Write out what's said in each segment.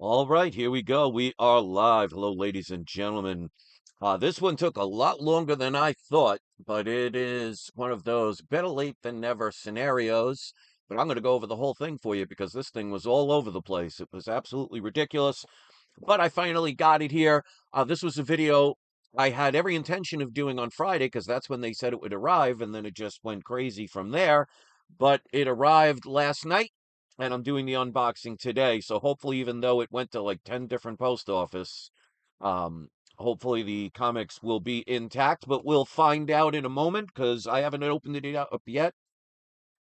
All right, here we go. We are live. Hello, ladies and gentlemen. This one took a lot longer than I thought, but it is one of those better late than never scenarios. But I'm going to go over the whole thing for you because this thing was all over the place. It was absolutely ridiculous, but I finally got it here. This was a video I had every intention of doing on Friday because that's when they said it would arrive, and then it just went crazy from there. But it arrived last night, and I'm doing the unboxing today. So hopefully, even though it went to like 10 different post office, um, hopefully the comics will be intact. But we'll find out in a moment because I haven't opened it up yet.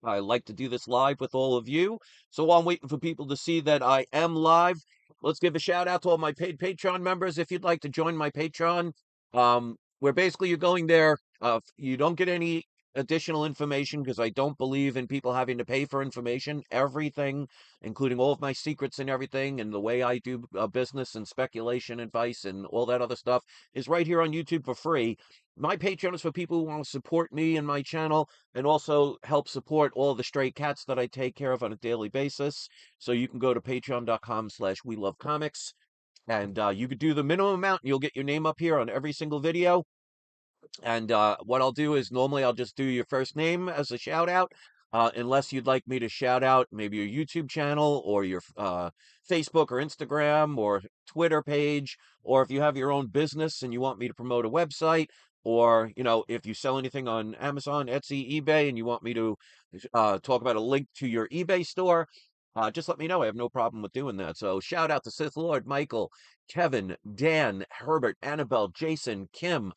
I like to do this live with all of you. So while I'm waiting for people to see that I am live, let's give a shout out to all my paid Patreon members. If you'd like to join my Patreon, where basically you're going there, you don't get any additional information because I don't believe in people having to pay for information. Everything, including all of my secrets and everything, and the way I do business and speculation advice and all that other stuff, is right here on YouTube for free. My Patreon is for people who want to support me and my channel and also help support all the stray cats that I take care of on a daily basis. So you can go to patreon.com/we love comics, and you could do the minimum amount and you'll get your name up here on every single video. And what I'll do is normally I'll just do your first name as a shout out. Unless you'd like me to shout out maybe your YouTube channel or your Facebook or Instagram or Twitter page, or if you have your own business and you want me to promote a website, or if you sell anything on Amazon, Etsy, eBay, and you want me to talk about a link to your eBay store, just let me know. I have no problem with doing that. So shout out to Sith Lord, Michael, Kevin, Dan, Herbert, Annabelle, Jason, Kim,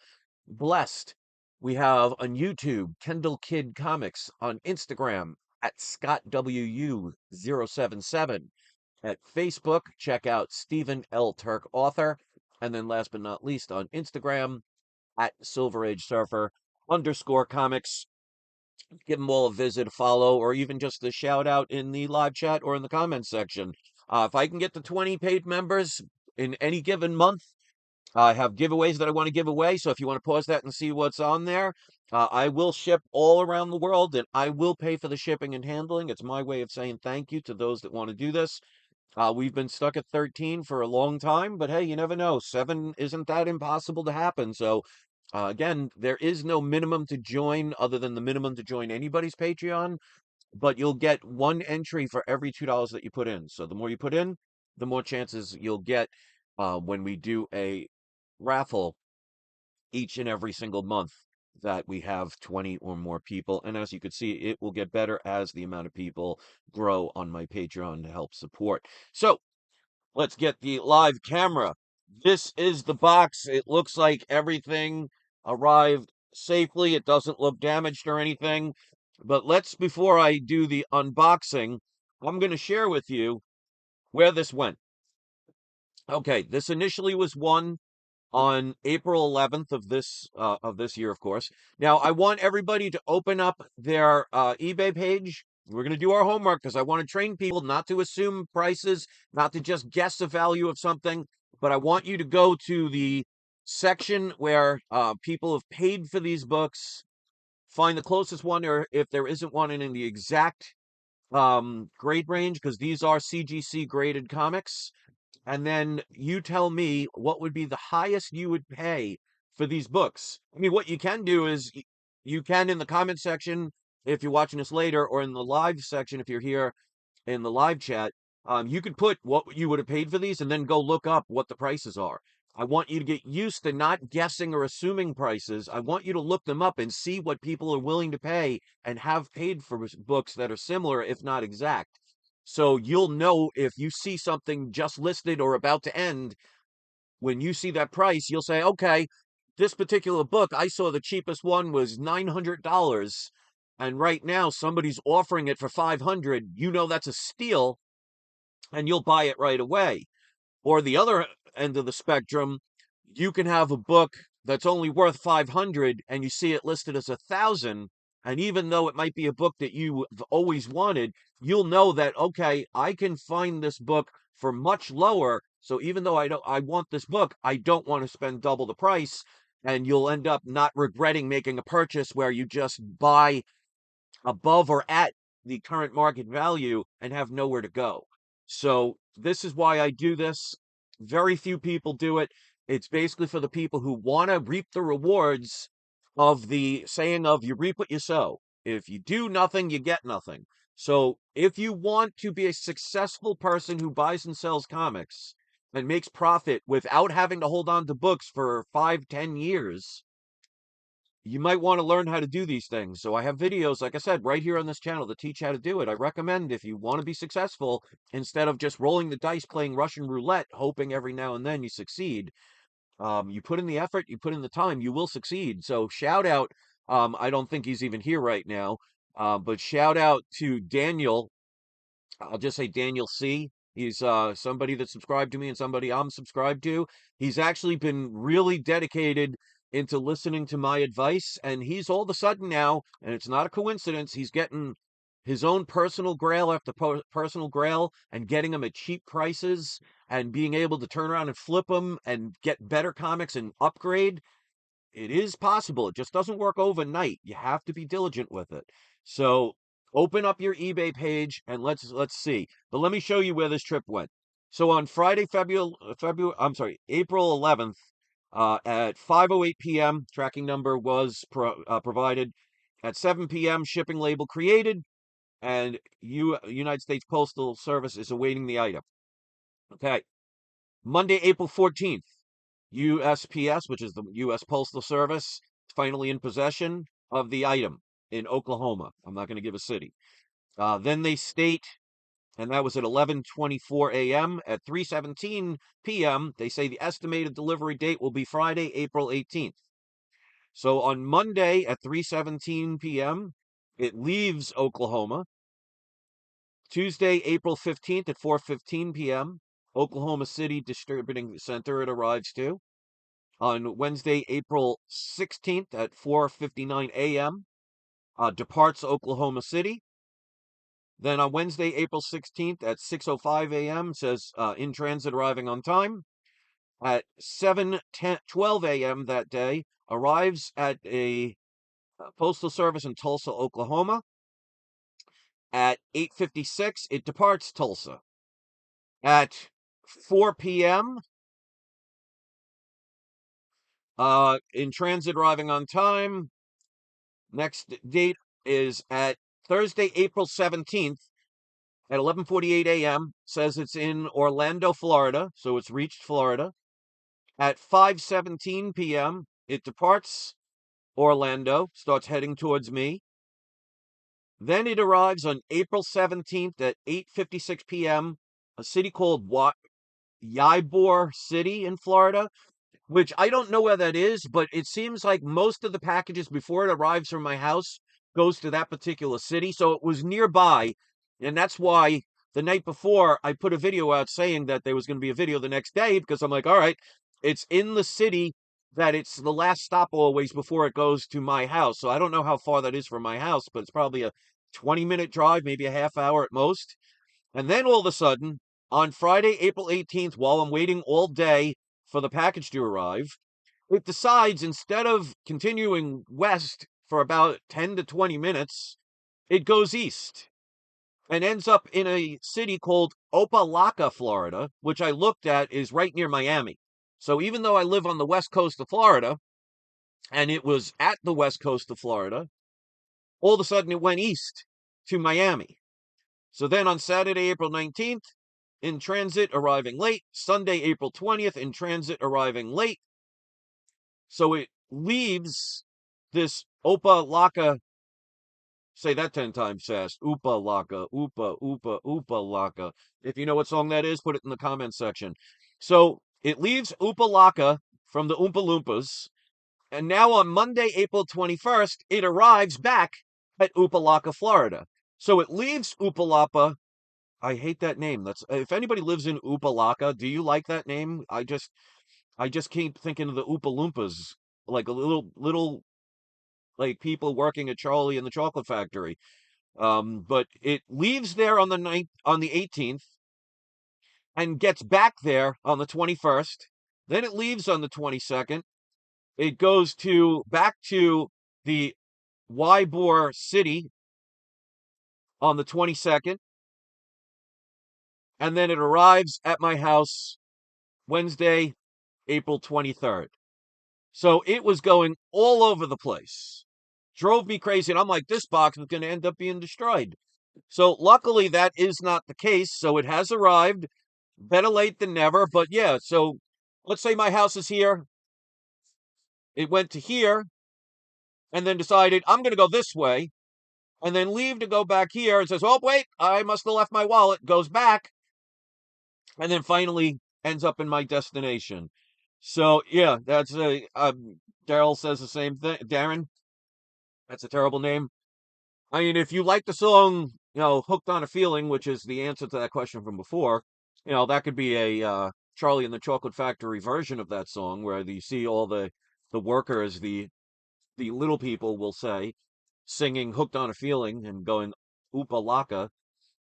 Blessed. We have on YouTube, Kendall Kid Comics, on Instagram at ScottWU077. At Facebook, check out Stephen L. Turk Author. And then last but not least, on Instagram at Silver Age Surfer underscore comics. Give them all a visit, a follow, or even just a shout out in the live chat or in the comments section. If I can get to 20 paid members in any given month, I have giveaways that I want to give away. So if you want to pause that and see what's on there, I will ship all around the world and I will pay for the shipping and handling. It's my way of saying thank you to those that want to do this. We've been stuck at 13 for a long time, but hey, you never know. Seven isn't that impossible to happen. So again, there is no minimum to join other than the minimum to join anybody's Patreon, but you'll get one entry for every $2 that you put in. So the more you put in, the more chances you'll get when we do a raffle each and every single month that we have 20 or more people. And as you can see, it will get better as the amount of people grow on my Patreon to help support. So let's get the live camera. This is the box. It looks like everything arrived safely. It doesn't look damaged or anything. But before I do the unboxing, I'm going to share with you where this went. Okay, this initially was one on April 11th of this year, of course. Now, I want everybody to open up their eBay page. We're going to do our homework because I want to train people not to assume prices, not to just guess the value of something, but I want you to go to the section where people have paid for these books, find the closest one, or if there isn't one in the exact grade range, because these are CGC graded comics, and then you tell me what would be the highest you would pay for these books. I mean, what you can do is you can in the comment section, if you're watching this later, or in the live section, if you're here in the live chat, you could put what you would have paid for these and then go look up what the prices are. I want you to get used to not guessing or assuming prices. I want you to look them up and see what people are willing to pay and have paid for books that are similar, if not exact. So you'll know if you see something just listed or about to end, when you see that price, you'll say, okay, this particular book, I saw the cheapest one was $900. And right now somebody's offering it for 500. You know that's a steal and you'll buy it right away. Or the other end of the spectrum, you can have a book that's only worth 500 and you see it listed as 1,000. And even though it might be a book that you've always wanted, you'll know that, okay, I can find this book for much lower. So even though I want this book, I don't want to spend double the price. And you'll end up not regretting making a purchase where you just buy above or at the current market value and have nowhere to go. So this is why I do this. Very few people do it. It's basically for the people who want to reap the rewards of the saying of you reap what you sow. If you do nothing, you get nothing. So if you want to be a successful person who buys and sells comics and makes profit without having to hold on to books for 5, 10 years, you might want to learn how to do these things. So I have videos, like I said, right here on this channel to teach how to do it. I recommend if you want to be successful, instead of just rolling the dice, playing Russian roulette, hoping every now and then you succeed, you put in the effort, you put in the time, you will succeed. So shout out, I don't think he's even here right now, but shout out to Daniel. I'll just say Daniel C. He's somebody that subscribed to me and somebody I'm subscribed to. He's actually been really dedicated into listening to my advice, and he's all of a sudden now, and it's not a coincidence, he's getting his own personal grail after personal grail and getting them at cheap prices and being able to turn around and flip them and get better comics and upgrade. It is possible. It just doesn't work overnight. You have to be diligent with it. So open up your eBay page and let's see. But let me show you where this trip went. So on Friday, April 11th, at 5:08 p.m., tracking number was provided. At 7 p.m., shipping label created, and United States Postal Service is awaiting the item. Okay. Monday, April 14th. USPS, which is the U.S. Postal Service, finally in possession of the item in Oklahoma. I'm not going to give a city. Then they state, and that was at 11:24 a.m. At 3:17 p.m., they say the estimated delivery date will be Friday, April 18th. So on Monday at 3:17 p.m., it leaves Oklahoma. Tuesday, April 15th at 4:15 p.m., Oklahoma City Distributing Center it arrives to. On Wednesday, April 16th at 4:59 a.m., departs Oklahoma City. Then on Wednesday, April 16th at 6:05 a.m., says in transit arriving on time. At 7:12 a.m. that day, arrives at a postal service in Tulsa, Oklahoma. At 8:56, it departs Tulsa. At 4 p.m., in transit arriving on time. Next date is at Thursday, April 17th at 11:48 a.m. Says it's in Orlando, Florida, so it's reached Florida. At 5:17 p.m., it departs Orlando, starts heading towards me. Then it arrives on April 17th at 8:56 p.m., a city called Ybor City in Florida, which I don't know where that is, but it seems like most of the packages before it arrives from my house goes to that particular city. So it was nearby. And that's why the night before I put a video out saying that there was going to be a video the next day because I'm like, all right, it's in the city that it's the last stop always before it goes to my house. So I don't know how far that is from my house, but it's probably a 20-minute drive, maybe a half hour at most. And then all of a sudden, on Friday, April 18th, while I'm waiting all day for the package to arrive, it decides instead of continuing west for about 10 to 20 minutes, it goes east and ends up in a city called Opelika, Florida, which I looked at is right near Miami. So even though I live on the west coast of Florida, and it was at the west coast of Florida, all of a sudden it went east to Miami. So then on Saturday, April 19th, in transit, arriving late. Sunday, April 20th, in transit, arriving late. So it leaves this Opa Laka. Say that 10 times fast. Oopa Laka, Oopa, Oopa, Oopa Laka. If you know what song that is, put it in the comment section. So it leaves Oopa Laka from the Oompa Loompas. And now on Monday, April 21st, it arrives back at Oopalaka, Florida. So it leaves Oopalapa. I hate that name. That's if anybody lives in Oopalaka, do you like that name? I just keep thinking of the Oompa Loompas, like a little like people working at Charlie and the Chocolate Factory. But it leaves there on the 18th, and gets back there on the 21st. Then it leaves on the 22nd. It goes back to the Ybor City on the 22nd. and then it arrives at my house Wednesday, April 23rd. So it was going all over the place. Drove me crazy. And I'm like, this box is going to end up being destroyed. So luckily, that is not the case. So it has arrived. Better late than never. But yeah, so let's say my house is here. It went to here and then decided I'm going to go this way and then leave to go back here and says, oh, wait, I must have left my wallet. Goes back and then finally ends up in my destination. So yeah, that's a Daryl says the same thing. Darren, that's a terrible name. I mean, if you like the song, "Hooked on a Feeling," which is the answer to that question from before, that could be a Charlie and the Chocolate Factory version of that song, where you see all the workers, the little people will say, singing "Hooked on a Feeling" and going "Oopa Laka."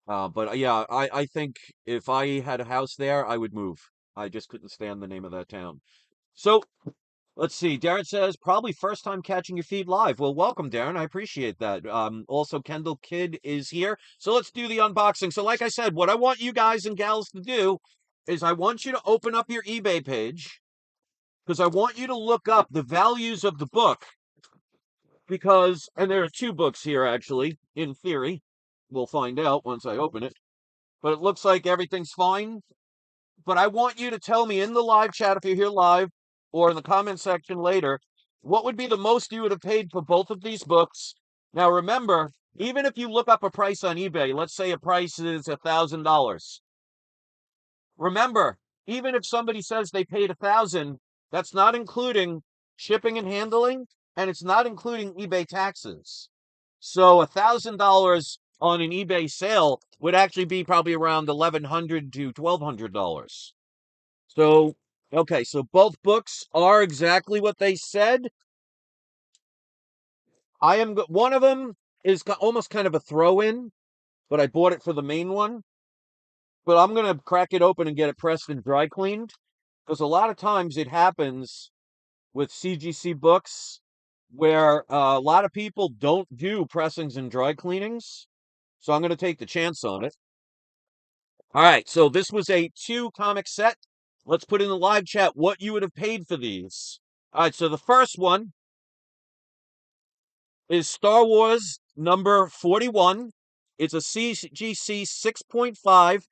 But yeah, I think if I had a house there, I would move. I just couldn't stand the name of that town. So let's see. Darren says, probably first time catching your feed live. Well, welcome, Darren. I appreciate that. Also, Kendall Kidd is here. So let's do the unboxing. So, like I said, what I want you guys and gals to do is I want you to open up your eBay page because I want you to look up the values of the book and there are two books here, actually, in theory. We'll find out once I open it. But it looks like everything's fine. But I want you to tell me in the live chat if you're here live or in the comment section later, what would be the most you would have paid for both of these books? Now, remember, even if you look up a price on eBay, let's say a price is $1,000. Remember, even if somebody says they paid $1,000, that's not including shipping and handling, and it's not including eBay taxes. So $1,000 on an eBay sale would actually be probably around $1,100 to $1,200. So, okay, so both books are exactly what they said. One of them is almost kind of a throw-in, but I bought it for the main one. But I'm going to crack it open and get it pressed and dry cleaned because a lot of times it happens with CGC books where a lot of people don't do pressings and dry cleanings. So I'm going to take the chance on it. All right, so this was a 2-comic set. Let's put in the live chat what you would have paid for these. All right, so the first one is Star Wars number 41. It's a CGC 6.5,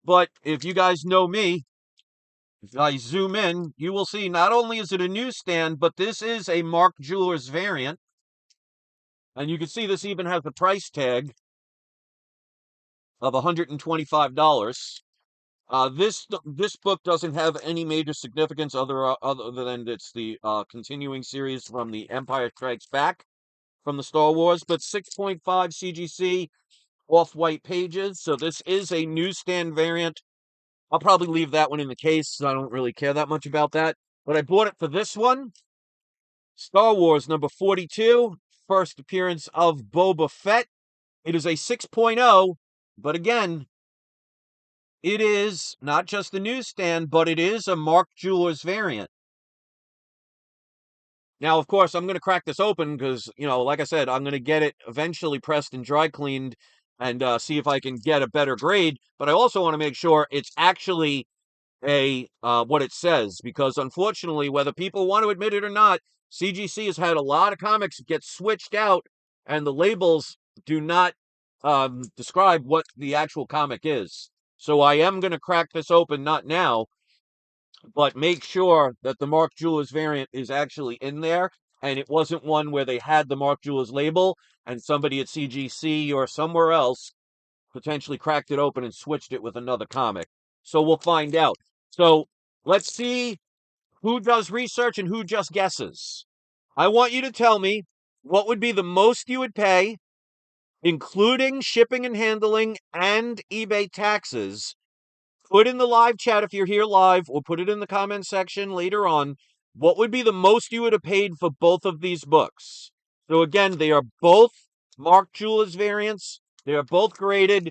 but if you guys know me, if I zoom in, you will see not only is it a newsstand, but this is a Mark Jewelers variant. And you can see this even has a price tag of $125. This book doesn't have any major significance other than it's the continuing series from the Empire Strikes Back from the Star Wars, but 6.5 CGC off-white pages. So this is a newsstand variant. I'll probably leave that one in the case. So I don't really care that much about that. But I bought it for this one. Star Wars number 42, first appearance of Boba Fett. It is a 6.0, but again, it is not just the newsstand, but it is a Mark Jewelers variant. Now, of course, I'm going to crack this open because, like I said, I'm going to get it eventually pressed and dry cleaned and see if I can get a better grade. But I also want to make sure it's actually what it says, because unfortunately, whether people want to admit it or not, CGC has had a lot of comics get switched out and the labels do not describe what the actual comic is. So I am going to crack this open, not now, but make sure that the Mark Jewelers variant is actually in there and it wasn't one where they had the Mark Jewelers label and somebody at CGC or somewhere else potentially cracked it open and switched it with another comic. So we'll find out. So let's see who does research and who just guesses. I want you to tell me what would be the most you would pay, including shipping and handling and eBay taxes. Put in the live chat if you're here live, or put it in the comment section later on. What would be the most you would have paid for both of these books? So again, they are both Mark Jewelers variants. They are both graded.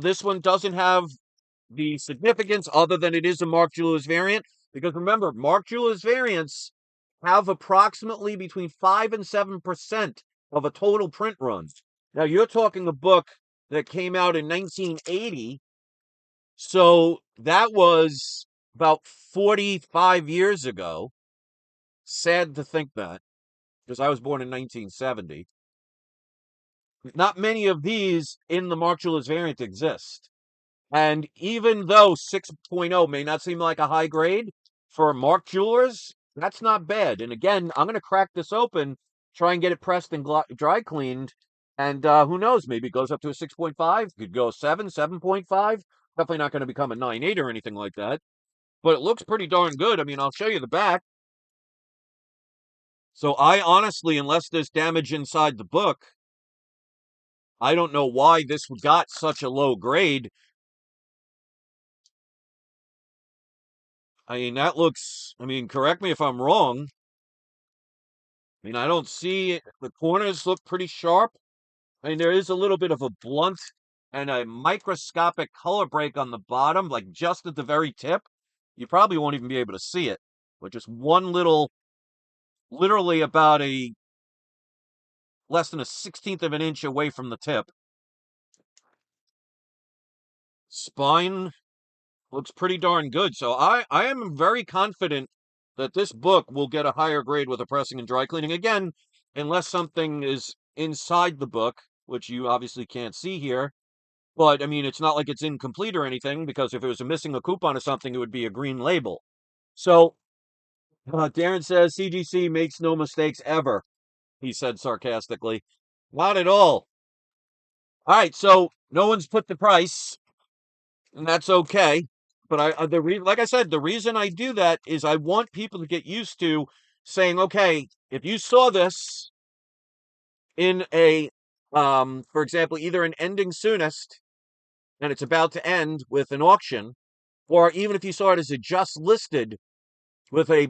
This one doesn't have the significance other than it is a Mark Jewelers variant. Because remember, Mark Jewelers variants have approximately between 5 and 7% of a total print run. Now, you're talking a book that came out in 1980. So that was about 45 years ago. Sad to think that, because I was born in 1970. Not many of these in the Mark Julius variant exist. And even though 6.0 may not seem like a high grade for Mark Jewelers, that's not bad. And again, I'm going to crack this open, try and get it pressed and dry cleaned. And who knows, maybe it goes up to a 6.5, could go 7, 7.5. Definitely not going to become a 9.8 or anything like that. But it looks pretty darn good. I mean, I'll show you the back. So I honestly, unless there's damage inside the book, I don't know why this got such a low grade. I mean, that looks, I mean, correct me if I'm wrong. I mean, I don't see it. The corners look pretty sharp. I mean, there is a little bit of a blunt and a microscopic color break on the bottom, like just at the very tip. You probably won't even be able to see it, but just one little, literally about a less than a 16th of an inch away from the tip. Spine looks pretty darn good. So I am very confident that this book will get a higher grade with a pressing and dry cleaning. Again, unless something is inside the book, which you obviously can't see here. But I mean, it's not like it's incomplete or anything, because if it was missing a coupon or something, it would be a green label. So Darren says CGC makes no mistakes ever, he said sarcastically. Not at all. All right, so no one's put the price, and that's okay. But like I said, the reason I do that is I want people to get used to saying, okay, if you saw this in a, for example, either an ending soonest and it's about to end with an auction, or even if you saw it as a just listed with a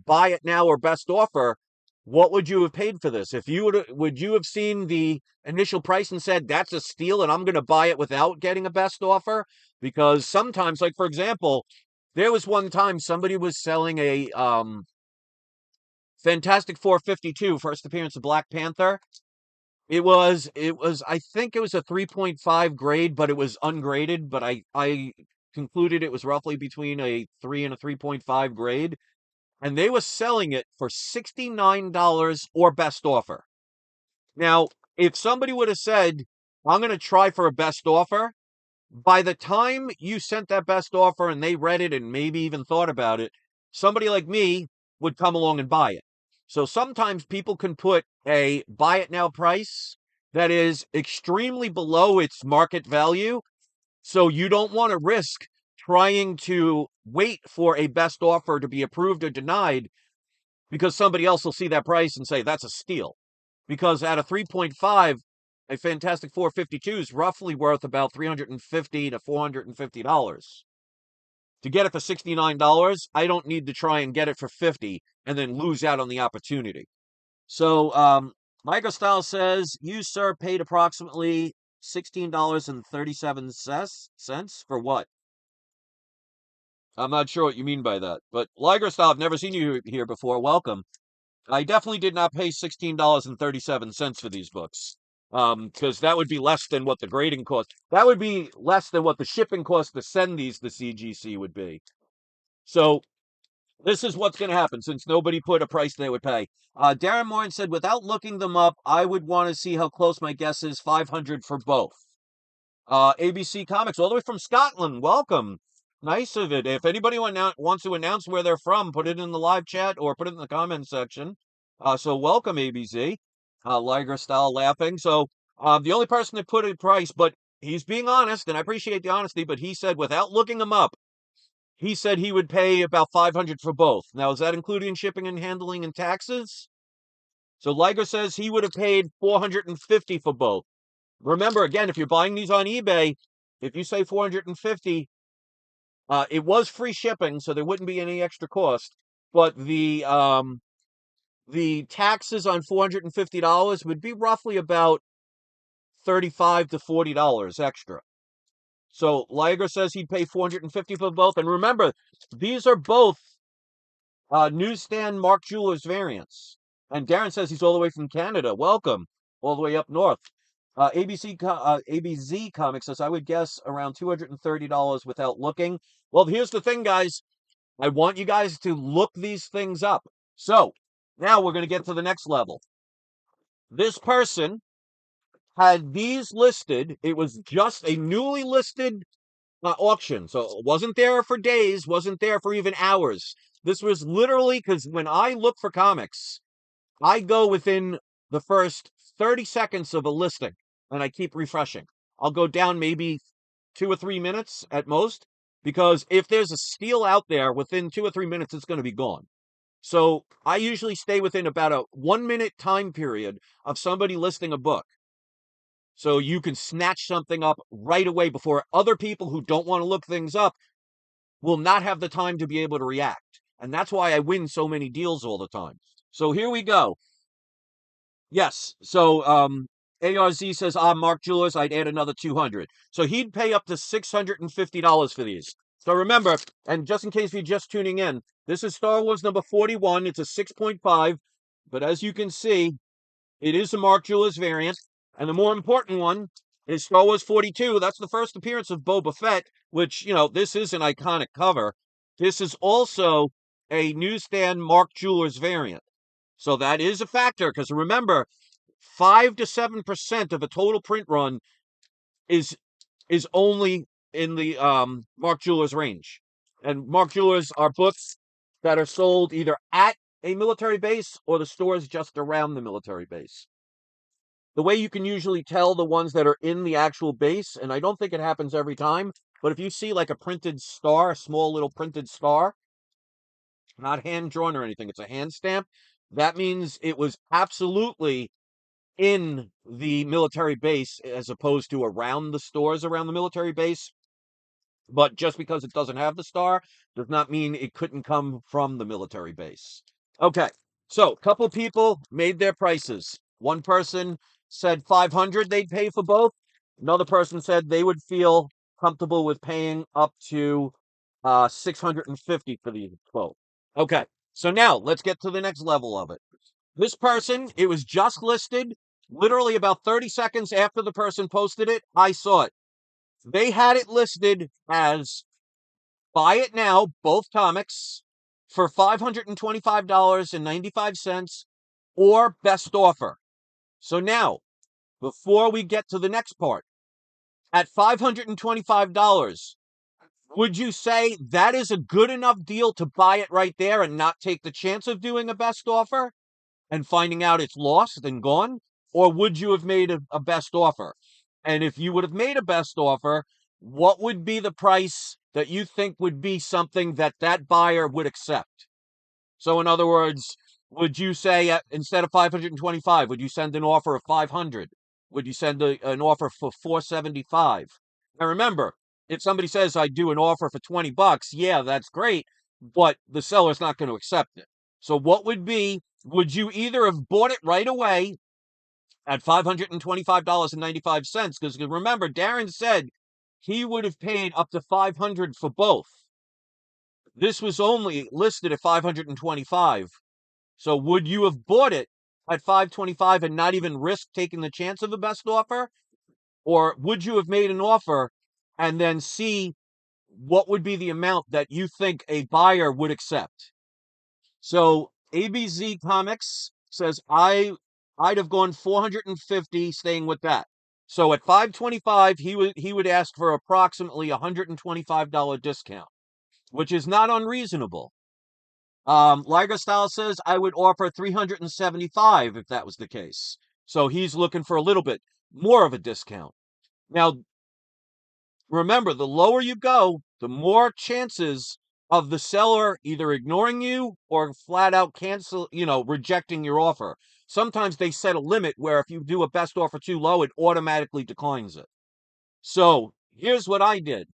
buy it now or best offer, what would you have paid for this? If you would you have seen the initial price and said that's a steal and I'm going to buy it without getting a best offer? Because sometimes, like for example, there was one time somebody was selling a Fantastic 452 first appearance of Black Panther. It was I think it was a 3.5 grade, but it was ungraded, but I concluded it was roughly between a 3 and a 3.5 grade, and they were selling it for $69 or best offer. Now, if somebody would have said, I'm going to try for a best offer, by the time you sent that best offer and they read it and maybe even thought about it, somebody like me would come along and buy it. So sometimes people can put a buy it now price that is extremely below its market value. So you don't want to risk trying to wait for a best offer to be approved or denied, because somebody else will see that price and say that's a steal. Because at a 3.5, a Fantastic 452 is roughly worth about $350 to $450. To get it for $69, I don't need to try and get it for $50 and then lose out on the opportunity. So, Michael Style says, you, sir, paid approximately $16.37 for what? I'm not sure what you mean by that. But Liger Style, I've never seen you here before. Welcome. I definitely did not pay $16.37 for these books. Because that would be less than what the grading cost. That would be less than what the shipping cost to send these to CGC would be. So this is what's going to happen, since nobody put a price they would pay. Darren Morin said, without looking them up, I would want to see how close my guess is. 500 for both. ABC Comics, all the way from Scotland. Welcome. Nice of it. If anybody wants to announce where they're from, put it in the live chat or put it in the comment section. So welcome, ABC. Liger Style laughing. So the only person that put a price, but he's being honest, and I appreciate the honesty, but he said without looking them up, he said he would pay about 500 for both. Now, is that including shipping and handling and taxes? So Liger says he would have paid 450 for both. Remember, again, if you're buying these on eBay, if you say 450, it was free shipping, so there wouldn't be any extra cost. But the taxes on $450 would be roughly about $35 to $40 extra. So Liger says he'd pay 450 for both. And remember, these are both newsstand Mark Jewelers variants. And Darren says he's all the way from Canada. Welcome, all the way up north. ABZ Comics says, I would guess around $230 without looking. Well, here's the thing, guys. I want you guys to look these things up. So now we're going to get to the next level. This person had these listed. It was just a newly listed auction. So it wasn't there for days, wasn't there for even hours. This was literally, because when I look for comics, I go within the first 30 seconds of a listing and I keep refreshing. I'll go down maybe 2 or 3 minutes at most, because if there's a steal out there within 2 or 3 minutes, it's going to be gone. So I usually stay within about a 1 minute time period of somebody listing a book. So you can snatch something up right away before other people who don't want to look things up will not have the time to be able to react. And that's why I win so many deals all the time. So here we go. Yes. So ARZ says, Mark Jewelers, I'd add another 200. So he'd pay up to $650 for these. So remember, and just in case you're just tuning in, this is Star Wars number 41. It's a 6.5. But as you can see, it is a Mark Jewelers variant. And the more important one is Star Wars 42. That's the first appearance of Boba Fett, which, this is an iconic cover. This is also a newsstand Mark Jewelers variant. So that is a factor, because remember, 5 to 7% of a total print run is only in the Mark Jewelers range. And Mark Jewelers are books that are sold either at a military base or the stores just around the military base. The way you can usually tell the ones that are in the actual base, and I don't think it happens every time, but if you see like a printed star, a small little printed star, not hand drawn or anything, it's a hand stamp, that means it was absolutely in the military base as opposed to around the stores around the military base. But just because it doesn't have the star does not mean it couldn't come from the military base. Okay, so a couple people made their prices. One person said 500 they'd pay for both. Another person said they would feel comfortable with paying up to 650 for these both. Okay, so now let's get to the next level of it. This person, it was just listed literally about 30 seconds after the person posted it. I saw it. They had it listed as buy it now, both comics, for $525.95 or best offer. So now, before we get to the next part, at $525, would you say that is a good enough deal to buy it right there and not take the chance of doing a best offer and finding out it's lost and gone? Or would you have made a best offer? And if you would have made a best offer, what would be the price that you think would be something that that buyer would accept? So in other words, would you say instead of 525, would you send an offer of 500? Would you send an offer for 475? Now remember, if somebody says I do an offer for $20, yeah, that's great, but the seller's not going to accept it. So what would you either have bought it right away at $525.95? Because remember, Darren said he would have paid up to $500 for both. This was only listed at $525. So would you have bought it at $525 and not even risk taking the chance of a best offer? Or would you have made an offer and then see what would be the amount that you think a buyer would accept? So ABZ Comics says I'd have gone 450, staying with that. So at 525, he would ask for approximately $125 discount, which is not unreasonable. Liger Style says I would offer 375 if that was the case. So he's looking for a little bit more of a discount. Now, remember, the lower you go, the more chances of the seller either ignoring you or flat out rejecting your offer. Sometimes they set a limit where if you do a best offer too low, it automatically declines it. So here's what I did,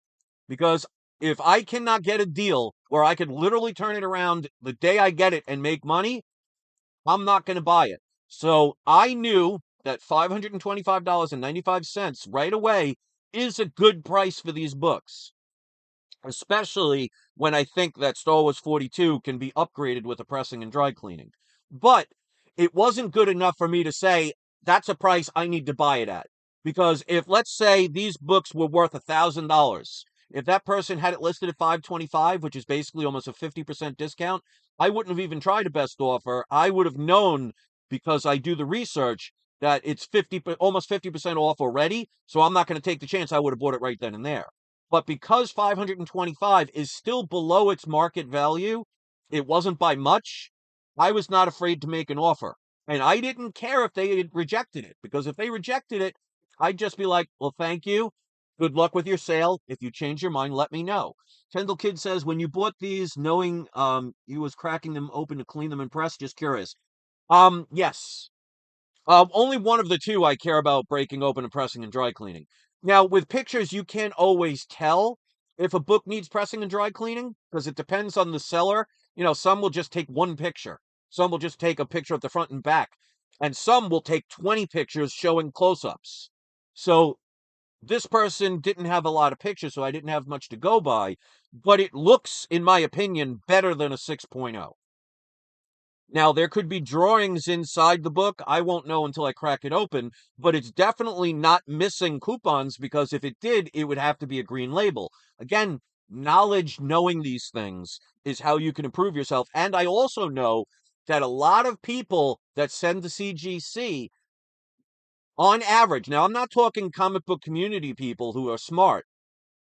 because if I cannot get a deal where I could literally turn it around the day I get it and make money, I'm not going to buy it. So I knew that $525.95 right away is a good price for these books, especially when I think that Star Wars 42 can be upgraded with a pressing and dry cleaning. But it wasn't good enough for me to say that's a price I need to buy it at. Because if, let's say, these books were worth $1,000, if that person had it listed at 525, which is basically almost a 50% discount, I wouldn't have even tried a best offer. I would have known, because I do the research, that it's almost 50% off already. So I'm not going to take the chance. I would have bought it right then and there. But because 525 is still below its market value, it wasn't by much. I was not afraid to make an offer. And I didn't care if they had rejected it, because if they rejected it, I'd just be like, well, thank you. Good luck with your sale. If you change your mind, let me know. Kendall Kid says, when you bought these, knowing you was cracking them open to clean them and press, just curious. Yes. Only one of the two I care about breaking open and pressing and dry cleaning. Now, with pictures, you can't always tell if a book needs pressing and dry cleaning, because it depends on the seller. Some will just take one picture. Some will just take a picture of the front and back. And some will take 20 pictures showing close-ups. So this person didn't have a lot of pictures, so I didn't have much to go by. But it looks, in my opinion, better than a 6.0. Now, there could be drawings inside the book. I won't know until I crack it open, but it's definitely not missing coupons, because if it did, it would have to be a green label. Again, knowledge, knowing these things is how you can improve yourself. And I also know that a lot of people that send to CGC, on average, now I'm not talking comic book community people who are smart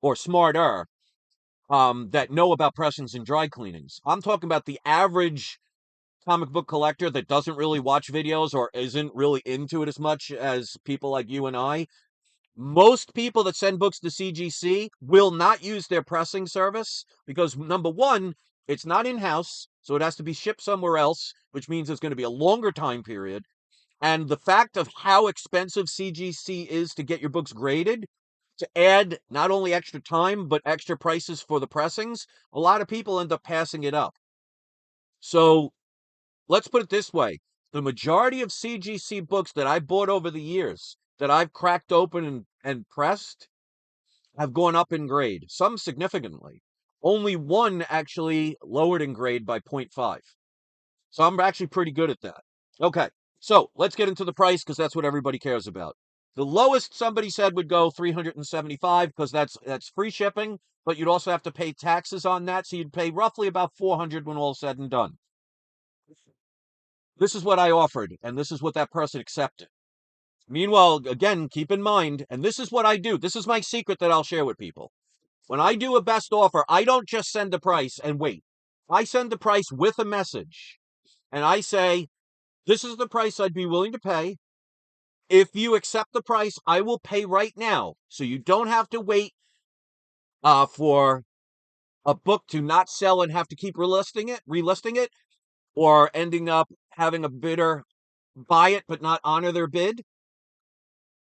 or smarter, that know about pressings and dry cleanings. I'm talking about the average comic book collector that doesn't really watch videos or isn't really into it as much as people like you and I. Most people that send books to CGC will not use their pressing service because, number one, it's not in-house, so it has to be shipped somewhere else, which means it's going to be a longer time period. And the fact of how expensive CGC is to get your books graded, to add not only extra time, but extra prices for the pressings, a lot of people end up passing it up. So let's put it this way. The majority of CGC books that I bought over the years, that I've cracked open and pressed, have gone up in grade, some significantly. Only one actually lowered in grade by 0.5. So I'm actually pretty good at that. Okay, so let's get into the price, because that's what everybody cares about. The lowest somebody said would go $375, because that's free shipping, but you'd also have to pay taxes on that, so you'd pay roughly about $400 when all said and done. This is what I offered, and this is what that person accepted. Meanwhile, again, keep in mind, and this is what I do. This is my secret that I'll share with people. When I do a best offer, I don't just send a price and wait. I send the price with a message, and I say, this is the price I'd be willing to pay. If you accept the price, I will pay right now. So you don't have to wait for a book to not sell and have to keep relisting it, or ending up having a bidder buy it but not honor their bid.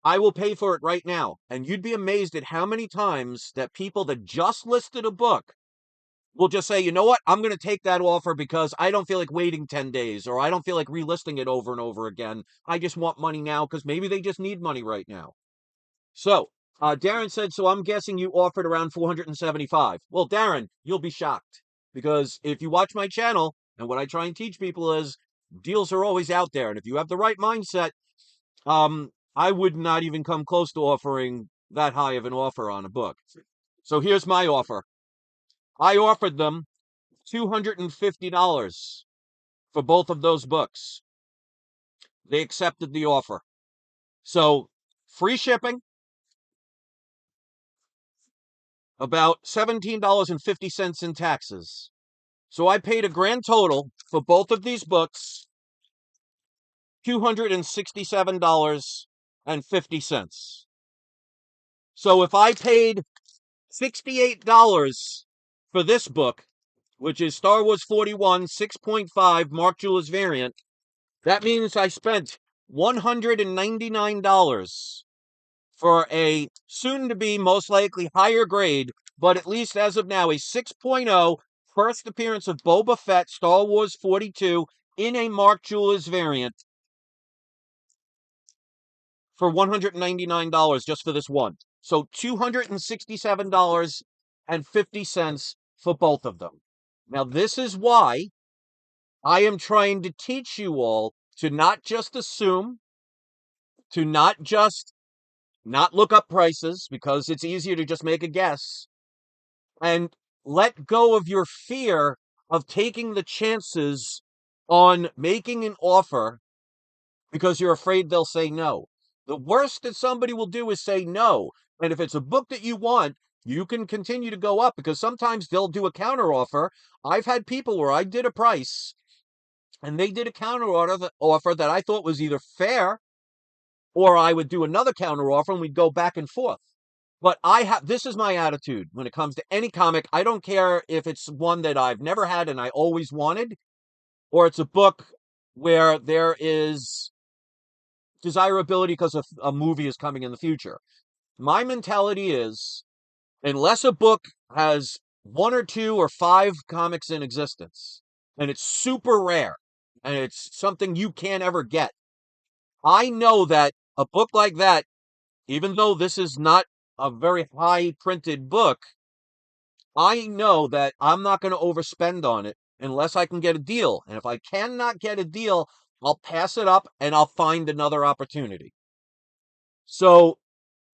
I will pay for it right now. And you'd be amazed at how many times that people that just listed a book will just say, you know what, I'm going to take that offer because I don't feel like waiting 10 days, or I don't feel like relisting it over and over again. I just want money now, because maybe they just need money right now. So, Darren said, so I'm guessing you offered around 475. Well, Darren, you'll be shocked, because if you watch my channel, and what I try and teach people is deals are always out there. And if you have the right mindset, I would not even come close to offering that high of an offer on a book. So here's my offer. I offered them $250 for both of those books. They accepted the offer. So free shipping, about $17.50 in taxes. So I paid a grand total for both of these books, $267.50. So if I paid $68 for this book, which is Star Wars 41 6.5 Mark Julas variant, that means I spent $199 for a soon-to-be most likely higher grade, but at least as of now, a 6.0 first appearance of Boba Fett Star Wars 42 in a Mark Julas variant for $199 just for this one. So $267.50 for both of them. Now, this is why I am trying to teach you all to not just assume, to not just not look up prices because it's easier to just make a guess, and let go of your fear of taking the chances on making an offer because you're afraid they'll say no. The worst that somebody will do is say no. And if it's a book that you want, you can continue to go up because sometimes they'll do a counter offer. I've had people where I did a price and they did a counter offer that I thought was either fair or I would do another counter offer and we'd go back and forth. But this is my attitude when it comes to any comic. I don't care if it's one that I've never had and I always wanted, or it's a book where there is desirability because a movie is coming in the future. My mentality is, unless a book has one or two or five comics in existence, and it's super rare, and it's something you can't ever get, I know that a book like that, even though this is not a very high printed book, I know that I'm not going to overspend on it unless I can get a deal. And if I cannot get a deal, I'll pass it up and I'll find another opportunity. So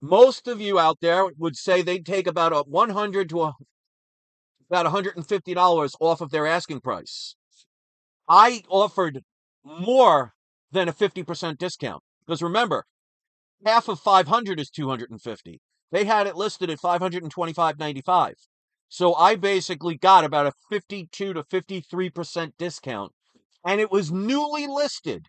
most of you out there would say they'd take about a $100 to about $150 off of their asking price. I offered more than a 50% discount because remember, half of 500 is 250. They had it listed at $525.95. So I basically got about a 52 to 53% discount, and it was newly listed.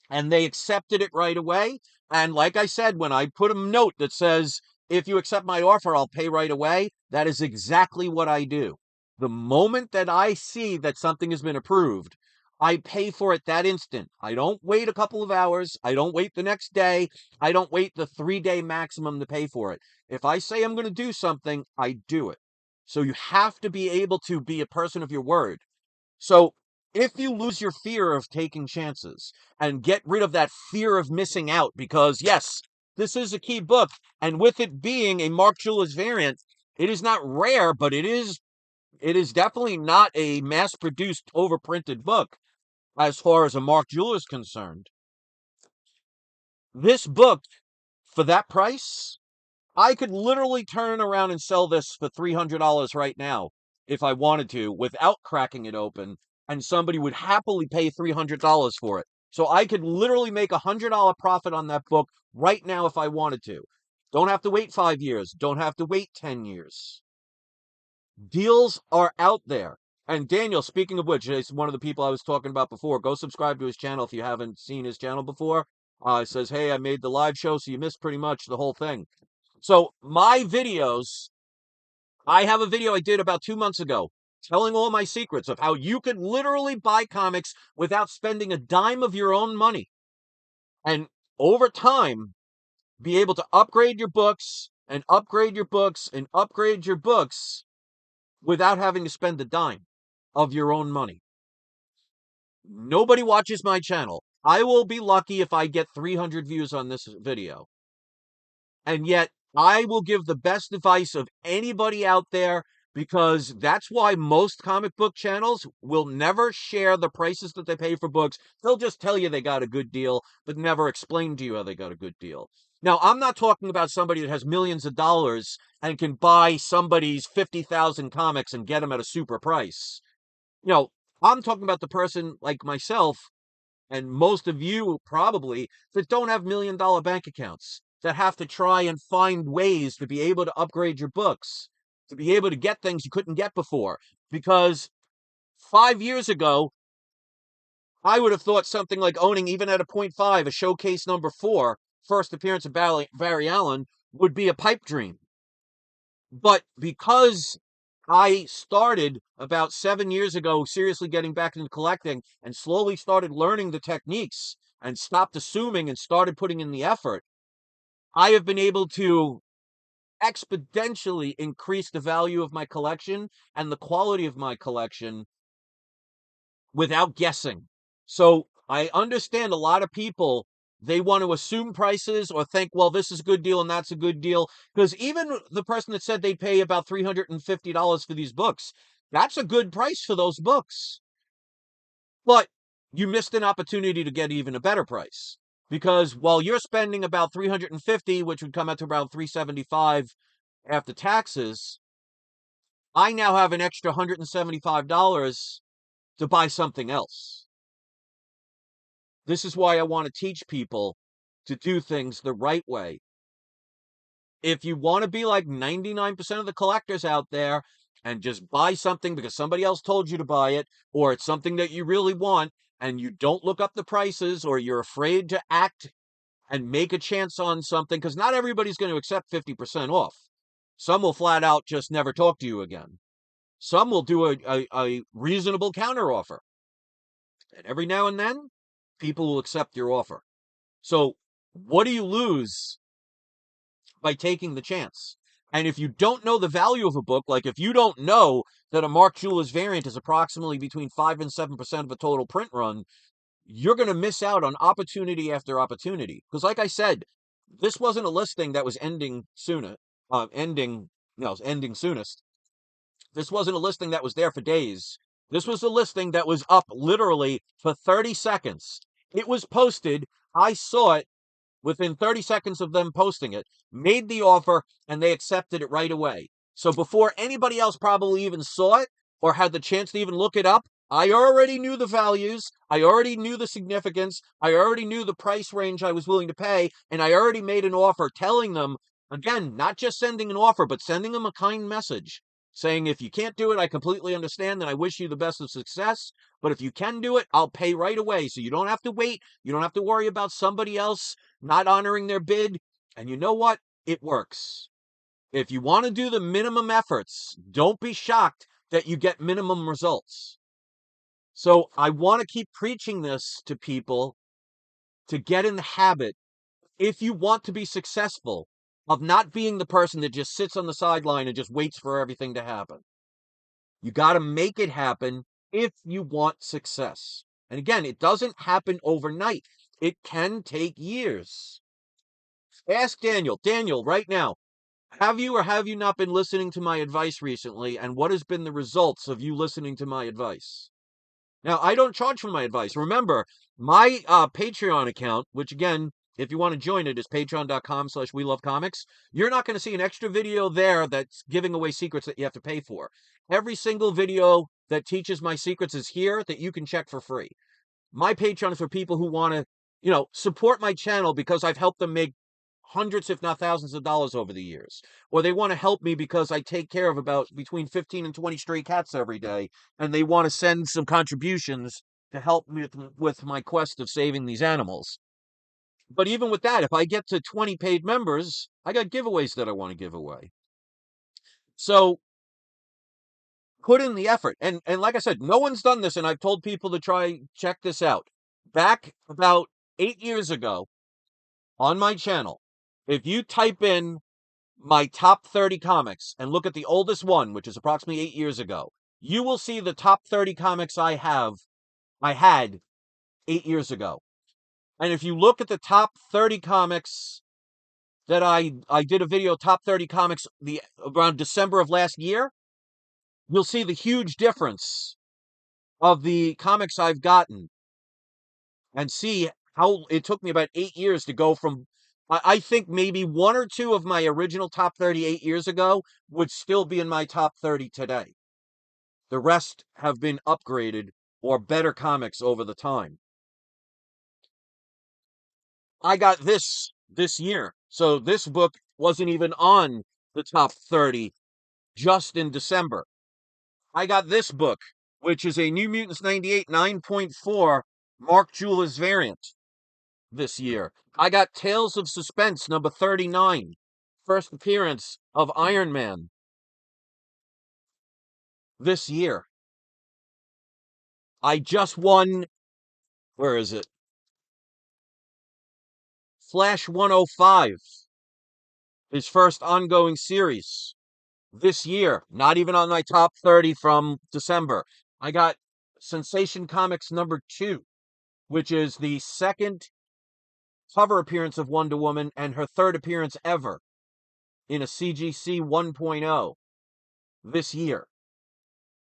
And they accepted it right away. And like I said, when I put a note that says, if you accept my offer, I'll pay right away, that is exactly what I do. The moment that I see that something has been approved, I pay for it that instant. I don't wait a couple of hours. I don't wait the next day. I don't wait the 3-day maximum to pay for it. If I say I'm going to do something, I do it. So you have to be able to be a person of your word. So if you lose your fear of taking chances and get rid of that fear of missing out, because yes, this is a key book, and with it being a Mark Julis variant, it is not rare, but it is definitely not a mass-produced, overprinted book as far as a Mark Julis is concerned. This book, for that price, I could literally turn around and sell this for $300 right now if I wanted to without cracking it open, and somebody would happily pay $300 for it. So I could literally make $100 profit on that book right now if I wanted to. Don't have to wait 5 years. Don't have to wait 10 years. Deals are out there. And Daniel, speaking of which, is one of the people I was talking about before. Go subscribe to his channel if you haven't seen his channel before. Says, hey, I made the live show, so you missed pretty much the whole thing. So my videos, I have a video I did about 2 months ago telling all my secrets of how you could literally buy comics without spending a dime of your own money. And over time, be able to upgrade your books and upgrade your books and upgrade your books without having to spend a dime of your own money. Nobody watches my channel. I will be lucky if I get 300 views on this video. And yet, I will give the best advice of anybody out there because that's why most comic book channels will never share the prices that they pay for books. They'll just tell you they got a good deal, but never explain to you how they got a good deal. Now, I'm not talking about somebody that has millions of dollars and can buy somebody's 50,000 comics and get them at a super price. You know, I'm talking about the person like myself and most of you probably that don't have $1 million bank accounts, that have to try and find ways to be able to upgrade your books, to be able to get things you couldn't get before. Because 5 years ago, I would have thought something like owning, even at a 0.5, a showcase number 4, first appearance of Barry Allen, would be a pipe dream. But because I started about 7 years ago seriously getting back into collecting and slowly started learning the techniques and stopped assuming and started putting in the effort, I have been able to exponentially increase the value of my collection and the quality of my collection without guessing. So I understand a lot of people, they want to assume prices or think, well, this is a good deal and that's a good deal. Because even the person that said they'd pay about $350 for these books, that's a good price for those books. But you missed an opportunity to get even a better price Because while you're spending about 350, which would come out to about 375 after taxes, I now have an extra $175 to buy something else. This is why I want to teach people to do things the right way. If you want to be like 99% of the collectors out there and just buy something because somebody else told you to buy it, or it's something that you really want, and you don't look up the prices, or you're afraid to act and make a chance on something, because not everybody's going to accept 50% off. Some will flat out just never talk to you again. Some will do a reasonable counteroffer. And every now and then, people will accept your offer. So what do you lose by taking the chance? And if you don't know the value of a book, like if you don't know that a Mark Julis variant is approximately between 5 and 7% of a total print run, you're going to miss out on opportunity after opportunity. Because like I said, this wasn't a listing that was ending soonest. This wasn't a listing that was there for days. This was a listing that was up literally for 30 seconds. It was posted. I saw it within 30 seconds of them posting it, made the offer, and they accepted it right away. So before anybody else probably even saw it or had the chance to even look it up, I already knew the values, I already knew the significance, I already knew the price range I was willing to pay, and I already made an offer telling them, again, not just sending an offer, but sending them a kind message, saying, if you can't do it, I completely understand, and I wish you the best of success, but if you can do it, I'll pay right away, so you don't have to wait, you don't have to worry about somebody else not honoring their bid. And you know what? It works. If you want to do the minimum efforts, don't be shocked that you get minimum results. So I want to keep preaching this to people to get in the habit, if you want to be successful, of not being the person that just sits on the sideline and just waits for everything to happen. You got to make it happen if you want success. And again, it doesn't happen overnight. It can take years. Ask Daniel. Daniel, right now, have you or have you not been listening to my advice recently? And what has been the results of you listening to my advice? Now, I don't charge for my advice. Remember, my Patreon account, which again, if you want to join it, is patreon.com/WeLoveComics. You're not going to see an extra video there that's giving away secrets that you have to pay for. Every single video that teaches my secrets is here that you can check for free. My Patreon is for people who want to, support my channel because I've helped them make hundreds, if not thousands of dollars over the years. Or they want to help me because I take care of about between 15 and 20 stray cats every day, and they want to send some contributions to help me with my quest of saving these animals. But even with that, if I get to 20 paid members, I got giveaways that I want to give away. So put in the effort. And like I said, no one's done this, and I've told people to try check this out. Back about 8 years ago on my channel, if you type in my top 30 comics and look at the oldest one, which is approximately 8 years ago, you will see the top 30 comics I had 8 years ago. And if you look at the top 30 comics that I did a video, top 30 comics, around December of last year, you'll see the huge difference of the comics I've gotten, and see how it took me about 8 years to go from, I think maybe one or two of my original top 38 years ago would still be in my top 30 today. The rest have been upgraded or better comics over the time. I got this year. So this book wasn't even on the top 30 just in December. I got this book, which is a New Mutants 98 9.4 Mark Julis variant this year. I got Tales of Suspense number 39, first appearance of Iron Man this year. I just won, where is it? Flash 105, his first ongoing series this year, not even on my top 30 from December. I got Sensation Comics number 2, which is the second cover appearance of Wonder Woman and her third appearance ever in a CGC 1.0 this year.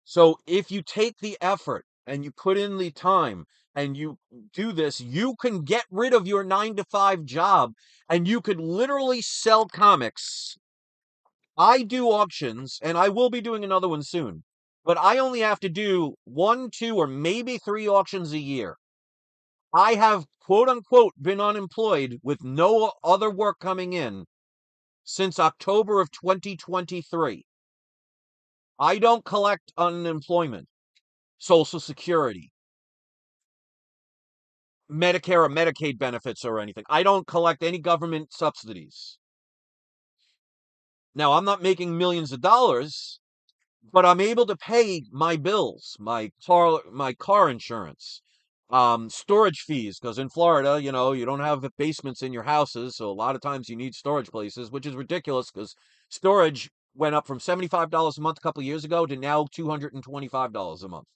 So if you take the effort and you put in the time and you do this, you can get rid of your 9 to 5 job and you could literally sell comics. I do auctions, and I will be doing another one soon, but I only have to do 1, 2, or maybe 3 auctions a year. I have, quote unquote, been unemployed with no other work coming in since October of 2023. I don't collect unemployment, Social Security, Medicare or Medicaid benefits or anything. I don't collect any government subsidies. Now, I'm not making millions of dollars, but I'm able to pay my bills, my car insurance, storage fees, because in Florida, you don't have basements in your houses, so a lot of times you need storage places, which is ridiculous because storage went up from $75 a month a couple of years ago to now $225 a month.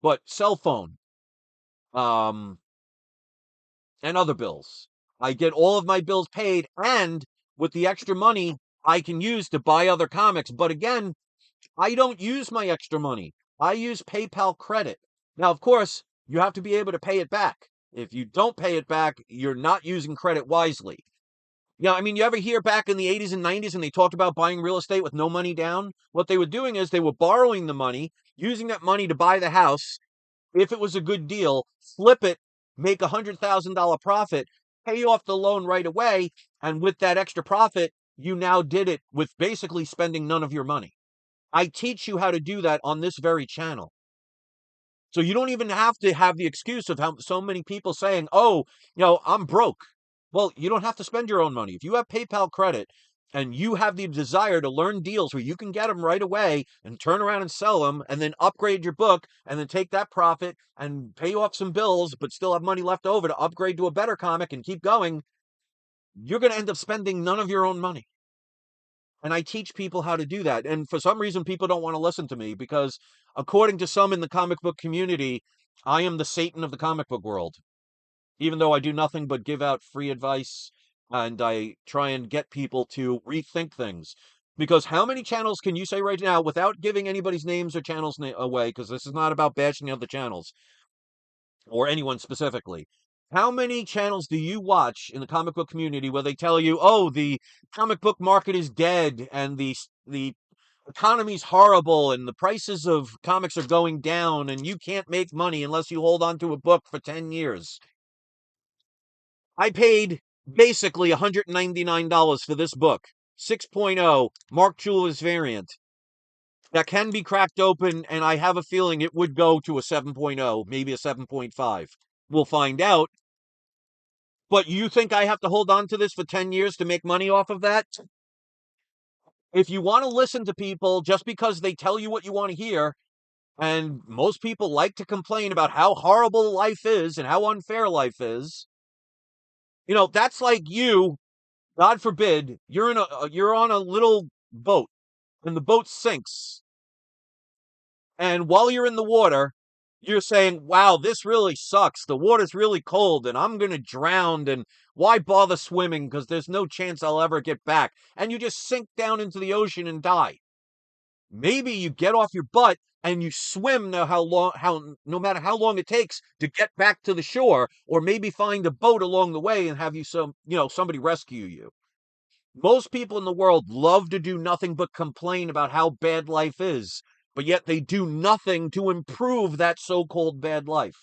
But cell phone, um, and other bills. I get all of my bills paid, and with the extra money, I can use to buy other comics. But again, I don't use my extra money. I use PayPal credit. Now, of course, you have to be able to pay it back. If you don't pay it back, you're not using credit wisely. Yeah, I mean, you ever hear back in the 80s and 90s and they talked about buying real estate with no money down? What they were doing is they were borrowing the money, using that money to buy the house. If it was a good deal, flip it, make $100,000 profit, pay off the loan right away. And with that extra profit, you now did it with basically spending none of your money. I teach you how to do that on this very channel. So you don't even have to have the excuse of how so many people saying, oh, I'm broke. Well, you don't have to spend your own money. If you have PayPal credit and you have the desire to learn deals where you can get them right away and turn around and sell them and then upgrade your book and then take that profit and pay off some bills, but still have money left over to upgrade to a better comic and keep going, you're going to end up spending none of your own money. And I teach people how to do that. And for some reason, people don't want to listen to me because, according to some in the comic book community, I am the Satan of the comic book world, even though I do nothing but give out free advice and I try and get people to rethink things. Because how many channels can you say right now, without giving anybody's names or channels away, because this is not about bashing the other channels or anyone specifically. How many channels do you watch in the comic book community where they tell you, "Oh, the comic book market is dead and the economy's horrible and the prices of comics are going down and you can't make money unless you hold on to a book for 10 years." I paid basically $199 for this book, 6.0 Mark Julius variant. That can be cracked open, and I have a feeling it would go to a 7.0, maybe a 7.5. We'll find out. But you think I have to hold on to this for 10 years to make money off of that? If you want to listen to people just because they tell you what you want to hear, and most people like to complain about how horrible life is and how unfair life is, that's like you, God forbid, you're on a little boat and the boat sinks. And while you're in the water, you're saying, wow, this really sucks. The water's really cold and I'm going to drown. And why bother swimming? Because there's no chance I'll ever get back. And you just sink down into the ocean and die. Maybe you get off your butt and you swim no matter how long it takes to get back to the shore, or maybe find a boat along the way and have somebody rescue you. Most people in the world love to do nothing but complain about how bad life is, but yet they do nothing to improve that so-called bad life.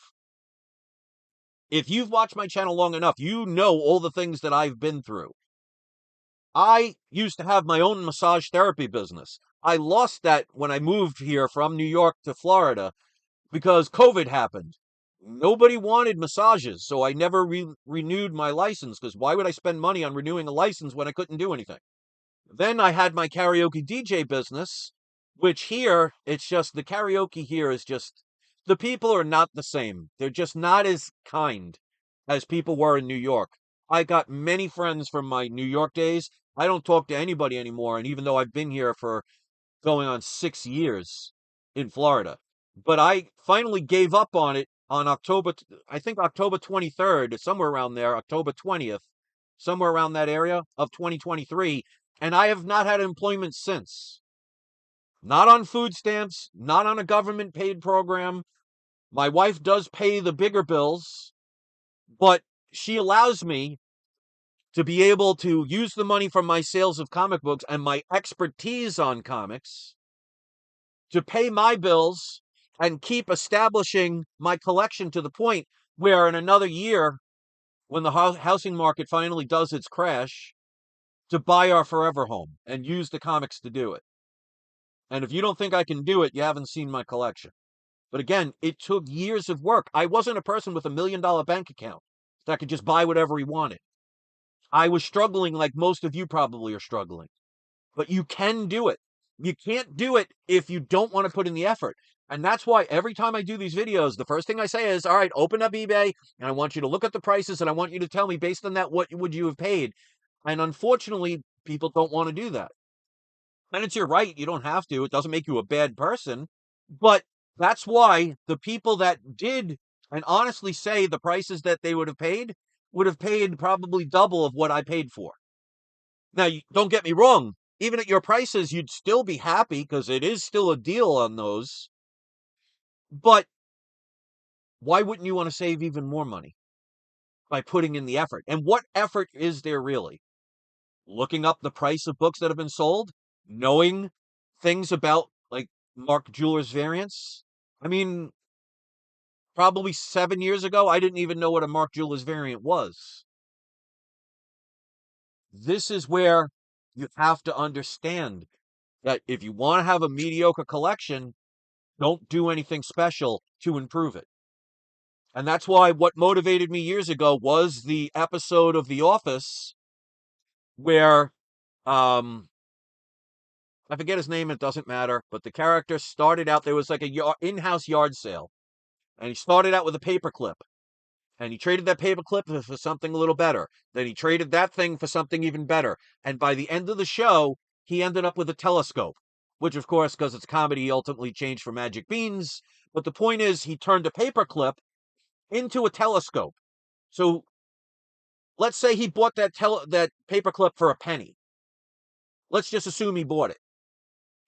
If you've watched my channel long enough, you know all the things that I've been through. I used to have my own massage therapy business. I lost that when I moved here from New York to Florida because COVID happened. Nobody wanted massages, so I never renewed my license, because why would I spend money on renewing a license when I couldn't do anything? Then I had my karaoke DJ business, which here, it's just the karaoke here is just, the people are not the same. They're just not as kind as people were in New York. I got many friends from my New York days. I don't talk to anybody anymore. And even though I've been here for going on 6 years in Florida, but I finally gave up on it on I think October 23rd, somewhere around there, October 20th, somewhere around that area of 2023. And I have not had employment since. Not on food stamps, not on a government paid program. My wife does pay the bigger bills, but she allows me to be able to use the money from my sales of comic books and my expertise on comics to pay my bills and keep establishing my collection to the point where in another year, when the housing market finally does its crash, to buy our forever home and use the comics to do it. And if you don't think I can do it, you haven't seen my collection. But again, it took years of work. I wasn't a person with $1 million bank account that could just buy whatever he wanted. I was struggling like most of you probably are struggling. But you can do it. You can't do it if you don't want to put in the effort. And that's why every time I do these videos, the first thing I say is, all right, open up eBay and I want you to look at the prices and I want you to tell me based on that, what would you have paid? And unfortunately, people don't want to do that. And it's your right. You don't have to. It doesn't make you a bad person. But that's why the people that did and honestly say the prices that they would have paid probably double of what I paid for. Now, don't get me wrong. Even at your prices, you'd still be happy because it is still a deal on those. But why wouldn't you want to save even more money by putting in the effort? And what effort is there really? Looking up the price of books that have been sold, knowing things about like Mark Jeweller's variants. I mean, probably 7 years ago, I didn't even know what a Mark Jeweller's variant was. This is where you have to understand that if you want to have a mediocre collection, don't do anything special to improve it. And that's why what motivated me years ago was the episode of The Office where I forget his name, it doesn't matter, but the character started out, there was like a in-house yard sale, and he started out with a paperclip, and he traded that paperclip for something a little better. Then he traded that thing for something even better. And by the end of the show, he ended up with a telescope, which of course, because it's comedy, he ultimately changed for magic beans. But the point is, he turned a paperclip into a telescope. So let's say he bought that paperclip for a penny. Let's just assume he bought it.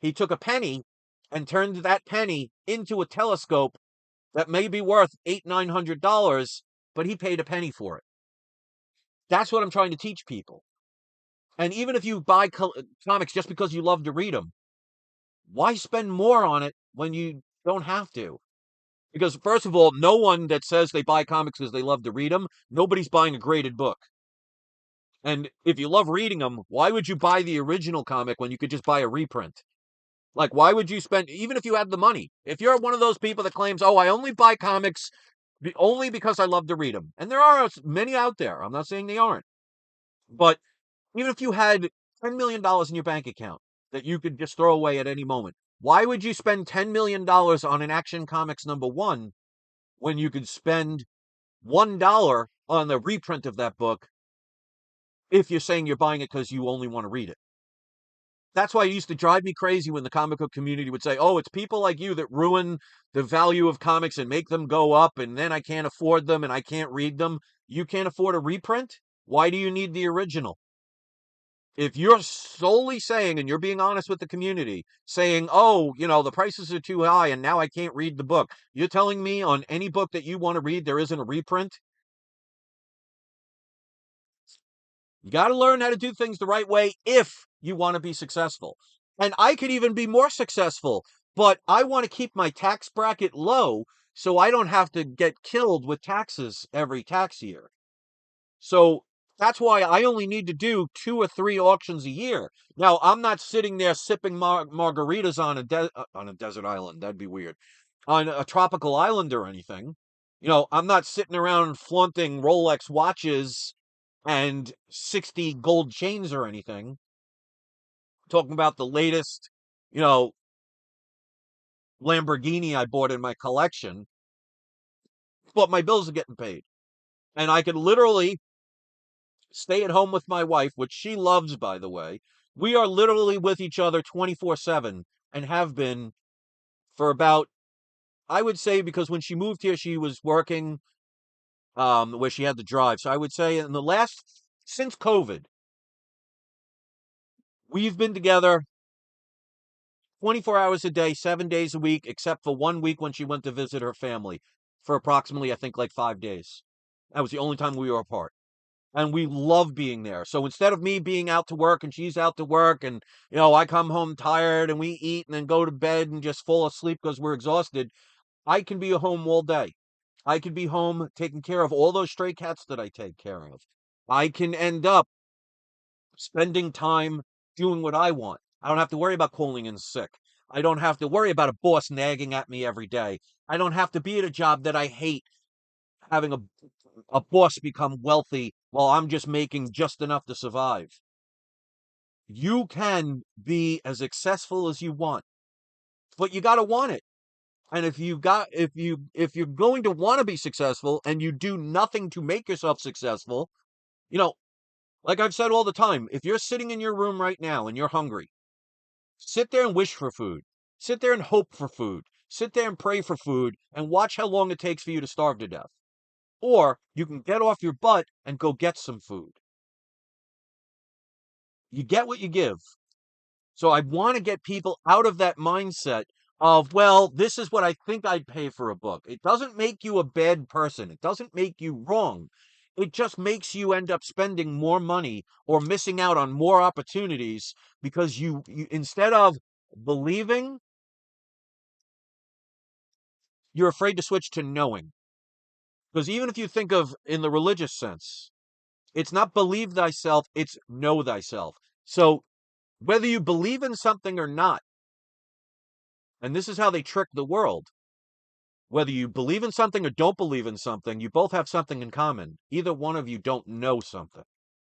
He took a penny and turned that penny into a telescope that may be worth $800-900, but he paid a penny for it. That's what I'm trying to teach people. And even if you buy comics just because you love to read them, why spend more on it when you don't have to? Because first of all, no one that says they buy comics because they love to read them, nobody's buying a graded book. And if you love reading them, why would you buy the original comic when you could just buy a reprint? Like, why would you spend, even if you had the money, if you're one of those people that claims, oh, I only buy comics only because I love to read them. And there are many out there. I'm not saying they aren't. But even if you had $10 million in your bank account that you could just throw away at any moment, why would you spend $10 million on an Action Comics #1 when you could spend $1 on the reprint of that book if you're saying you're buying it because you only want to read it? That's why it used to drive me crazy when the comic book community would say, oh, it's people like you that ruin the value of comics and make them go up, and then I can't afford them and I can't read them. You can't afford a reprint? Why do you need the original? If you're solely saying, and you're being honest with the community, saying, oh, the prices are too high and now I can't read the book, you're telling me on any book that you want to read, there isn't a reprint? You got to learn how to do things the right way if you want to be successful. And I could even be more successful, but I want to keep my tax bracket low so I don't have to get killed with taxes every tax year. So that's why I only need to do 2 or 3 auctions a year. Now, I'm not sitting there sipping margaritas on a desert island. That'd be weird. On a tropical island or anything. I'm not sitting around flaunting Rolex watches and 60 gold chains or anything. Talking about the latest, you know, Lamborghini I bought in my collection, but my bills are getting paid. And I could literally stay at home with my wife, which she loves, by the way. We are literally with each other 24/7 and have been for about, I would say, because when she moved here, she was working where she had to drive. So I would say since COVID, we've been together 24 hours a day, 7 days a week, except for one week when she went to visit her family for approximately, I think, like 5 days. That was the only time we were apart. And we love being there. So instead of me being out to work and she's out to work and, I come home tired and we eat and then go to bed and just fall asleep because we're exhausted, I can be at home all day. I could be home taking care of all those stray cats that I take care of. I can end up spending time doing what I want. I don't have to worry about calling in sick. I don't have to worry about a boss nagging at me every day. I don't have to be at a job that I hate, having a boss become wealthy while I'm just making just enough to survive. You can be as successful as you want, but you got to want it. And if you're going to want to be successful and you do nothing to make yourself successful, you know, like I've said all the time, if you're sitting in your room right now and you're hungry, sit there and wish for food. Sit there and hope for food. Sit there and pray for food and watch how long it takes for you to starve to death. Or you can get off your butt and go get some food. You get what you give. So I want to get people out of that mindset of, well, this is what I think I'd pay for a book. It doesn't make you a bad person. It doesn't make you wrong. It just makes you end up spending more money or missing out on more opportunities because you instead of believing, you're afraid to switch to knowing. Because even if you think of in the religious sense, it's not believe thyself, it's know thyself. So whether you believe in something or not, and this is how they trick the world, whether you believe in something or don't believe in something, you both have something in common. Either one of you don't know something.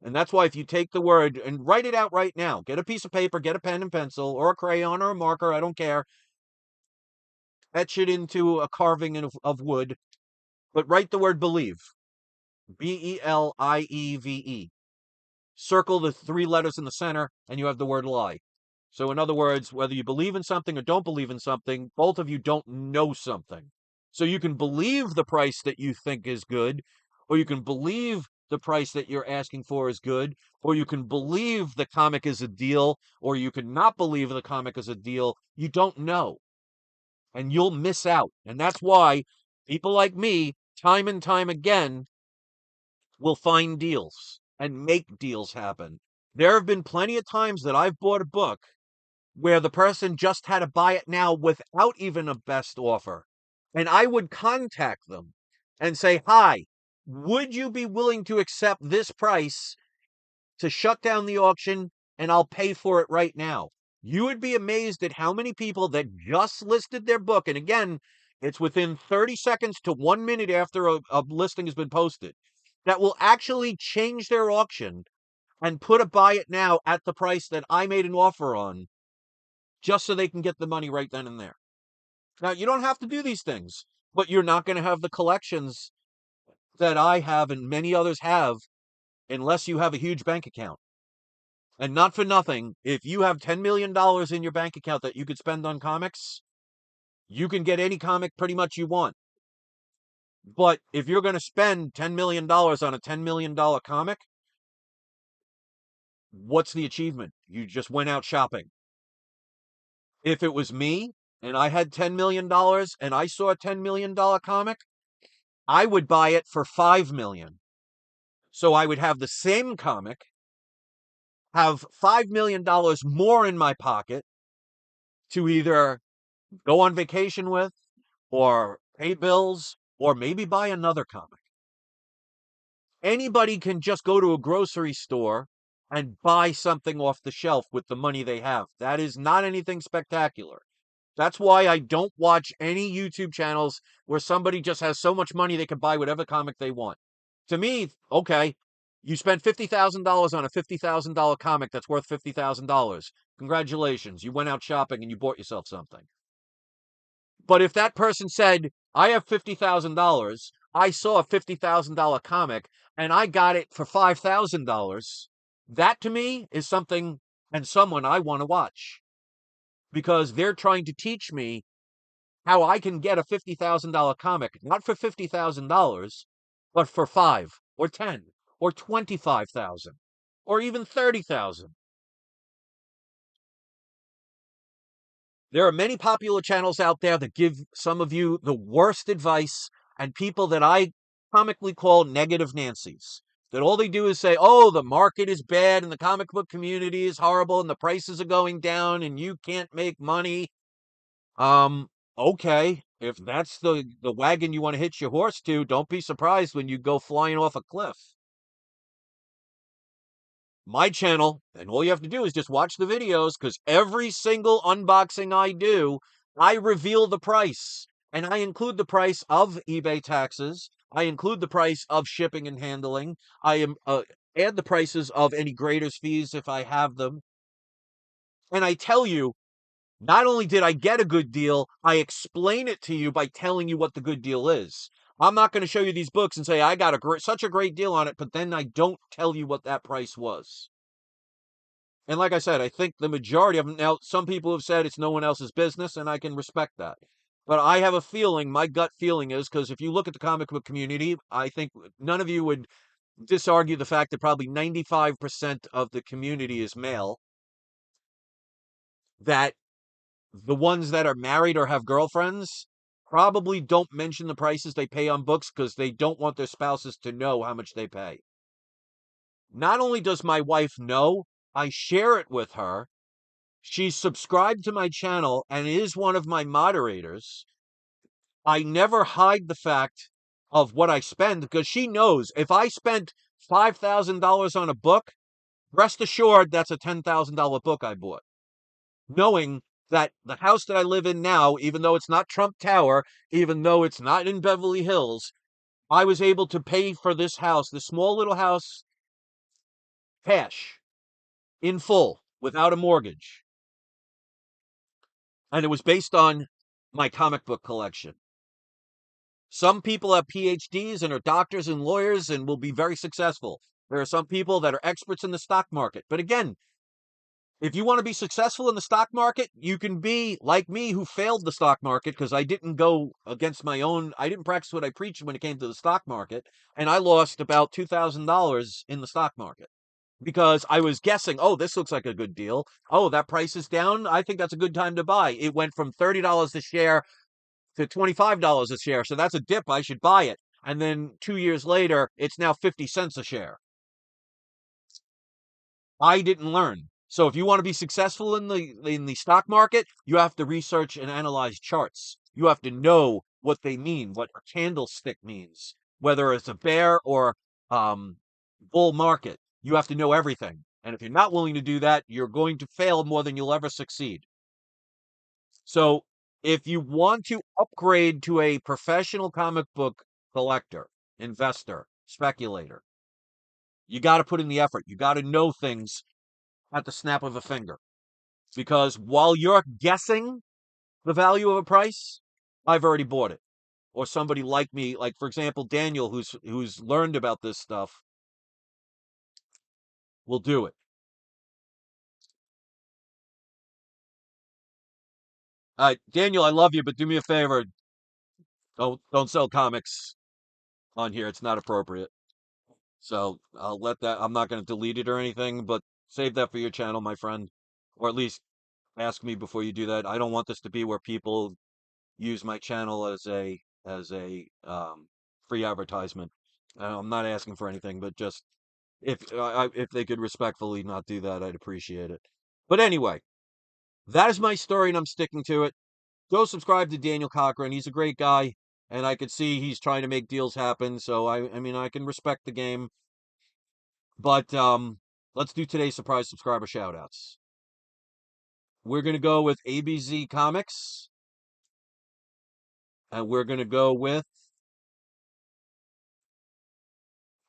And that's why if you take the word and write it out right now, get a piece of paper, get a pen and pencil, or a crayon or a marker, I don't care, etch it into a carving of wood, but write the word believe. Believe. Circle the three letters in the center, and you have the word lie. So, in other words, whether you believe in something or don't believe in something, both of you don't know something. So, you can believe the price that you think is good, or you can believe the price that you're asking for is good, or you can believe the comic is a deal, or you can not believe the comic is a deal. You don't know, and you'll miss out. And that's why people like me, time and time again, will find deals and make deals happen. There have been plenty of times that I've bought a book where the person just had to buy it now without even a best offer. And I would contact them and say, hi, would you be willing to accept this price to shut down the auction and I'll pay for it right now? You would be amazed at how many people that just listed their book. And again, it's within 30 seconds to 1 minute after a listing has been posted that will actually change their auction and put a buy it now at the price that I made an offer on just so they can get the money right then and there. Now, you don't have to do these things, but you're not going to have the collections that I have and many others have unless you have a huge bank account. And not for nothing, if you have $10 million in your bank account that you could spend on comics, you can get any comic pretty much you want. But if you're going to spend $10 million on a $10 million comic, what's the achievement? You just went out shopping. If it was me and I had $10 million and I saw a $10 million comic, I would buy it for $5 million. So I would have the same comic, have $5 million more in my pocket to either go on vacation with or pay bills or maybe buy another comic. Anybody can just go to a grocery store and buy something off the shelf with the money they have. That is not anything spectacular. That's why I don't watch any YouTube channels where somebody just has so much money they can buy whatever comic they want. To me, okay, you spent $50,000 on a $50,000 comic that's worth $50,000. Congratulations, you went out shopping and you bought yourself something. But if that person said, I have $50,000, I saw a $50,000 comic, and I got it for $5,000, that to me is something and someone I want to watch because they're trying to teach me how I can get a $50,000 comic, not for $50,000, but for 5 or 10 or 25,000 or even 30,000. There are many popular channels out there that give some of you the worst advice, and people that I comically call negative Nancy's. That all they do is say, oh, the market is bad and the comic book community is horrible and the prices are going down and you can't make money. Um, okay. If that's the wagon you want to hitch your horse to, don't be surprised when you go flying off a cliff. My channel, and all you have to do is just watch the videos, because every single unboxing I do, I reveal the price. And I include the price of eBay taxes. I include the price of shipping and handling. I am add the prices of any graders fees if I have them. And I tell you, not only did I get a good deal, I explain it to you by telling you what the good deal is. I'm not going to show you these books and say I got such a great deal on it, but then I don't tell you what that price was. And like I said, I think the majority of them, now, some people have said it's no one else's business, and I can respect that. But I have a feeling, my gut feeling is, because if you look at the comic book community, I think none of you would disargue the fact that probably 95% of the community is male, that the ones that are married or have girlfriends probably don't mention the prices they pay on books because they don't want their spouses to know how much they pay. Not only does my wife know, I share it with her. She's subscribed to my channel and is one of my moderators. I never hide the fact of what I spend, because she knows if I spent $5,000 on a book, rest assured that's a $10,000 book I bought. Knowing that the house that I live in now, even though it's not Trump Tower, even though it's not in Beverly Hills, I was able to pay for this house, this small little house, cash, in full, without a mortgage. And it was based on my comic book collection. Some people have PhDs and are doctors and lawyers and will be very successful. There are some people that are experts in the stock market. But again, if you want to be successful in the stock market, you can be like me, who failed the stock market because I didn't go against my own, I didn't practice what I preached when it came to the stock market. And I lost about $2,000 in the stock market because I was guessing, oh, this looks like a good deal. Oh, that price is down. I think that's a good time to buy. It went from $30 a share to $25 a share. So that's a dip. I should buy it. And then 2 years later, it's now 50 cents a share. I didn't learn. So if you want to be successful in the stock market, you have to research and analyze charts. You have to know what they mean, what a candlestick means, whether it's a bear or um, bull market. You have to know everything. And if you're not willing to do that, you're going to fail more than you'll ever succeed. So if you want to upgrade to a professional comic book collector, investor, speculator, you got to put in the effort. You got to know things at the snap of a finger. Because while you're guessing the value of a price, I've already bought it. Or somebody like me, like for example, Daniel, who's learned about this stuff, will do it. Daniel, I love you, but do me a favor. Don't sell comics on here. It's not appropriate. So I'll let that, I'm not going to delete it or anything, but save that for your channel, my friend. Or at least ask me before you do that. I don't want this to be where people use my channel as a free advertisement. I'm not asking for anything, but just if they could respectfully not do that, I'd appreciate it. But anyway, that is my story, and I'm sticking to it. Go subscribe to Daniel Cochran. He's a great guy, and I could see he's trying to make deals happen. So I mean, I can respect the game. But let's do today's surprise subscriber shoutouts. We're gonna go with ABZ Comics, and we're gonna go with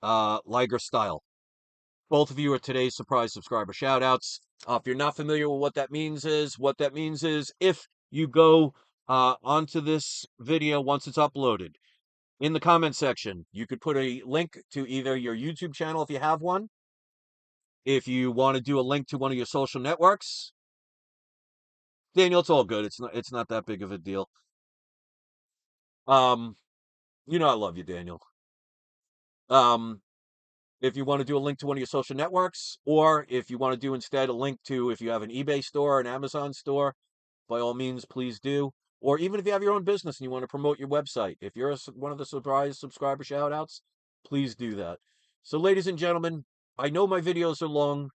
Liger Style. Both of you are today's surprise subscriber shoutouts. If you're not familiar with what that means is if you go onto this video once it's uploaded, in the comment section, you could put a link to either your YouTube channel if you have one. If you want to do a link to one of your social networks, Daniel, it's all good. It's not that big of a deal. Um, I love you, Daniel. Um, if you want to do a link to one of your social networks, or if you want to do instead a link to if you have an eBay store, an Amazon store, by all means, please do. Or even if you have your own business and you want to promote your website, if you're one of the surprise subscriber shout outs, please do that. So, ladies and gentlemen, I know my videos are long.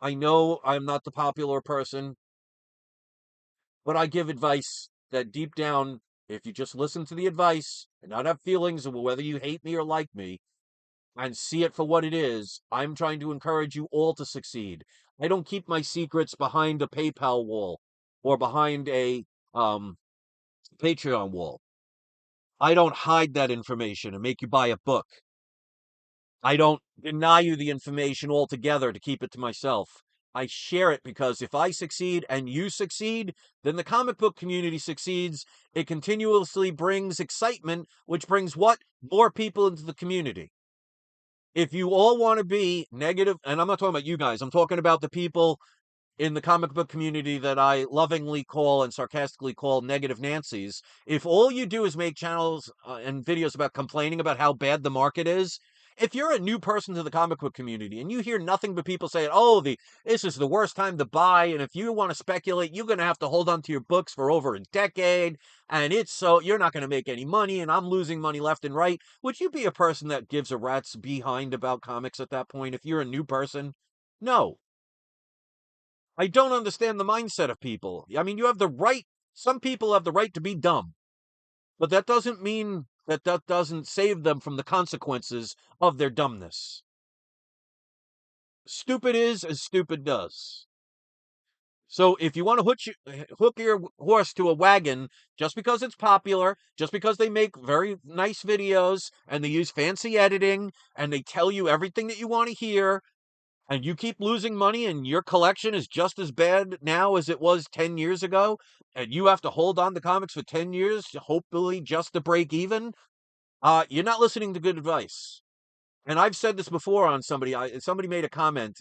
I know I'm not the popular person, but I give advice that deep down, if you just listen to the advice and not have feelings of whether you hate me or like me, and see it for what it is, I'm trying to encourage you all to succeed. I don't keep my secrets behind a PayPal wall or behind a um, Patreon wall. I don't hide that information and make you buy a book. I don't deny you the information altogether to keep it to myself. I share it because if I succeed and you succeed, then the comic book community succeeds. It continuously brings excitement, which brings what? More people into the community. If you all want to be negative, and I'm not talking about you guys, I'm talking about the people in the comic book community that I lovingly call and sarcastically call negative Nancy's. If all you do is make channels and videos about complaining about how bad the market is, if you're a new person to the comic book community and you hear nothing but people saying, "Oh, this is the worst time to buy," and if you want to speculate, you're going to have to hold on to your books for over a decade, and it's so you're not going to make any money, and I'm losing money left and right. Would you be a person that gives a rat's behind about comics at that point if you're a new person? No, I don't understand the mindset of people. I mean, you have the right, some people have the right to be dumb, but that doesn't mean that that doesn't save them from the consequences of their dumbness. Stupid is as stupid does. So if you want to hook your horse to a wagon just because it's popular, just because they make very nice videos and they use fancy editing and they tell you everything that you want to hear, and you keep losing money and your collection is just as bad now as it was 10 years ago, and you have to hold on to comics for 10 years, hopefully just to break even, you're not listening to good advice. And I've said this before on somebody made a comment.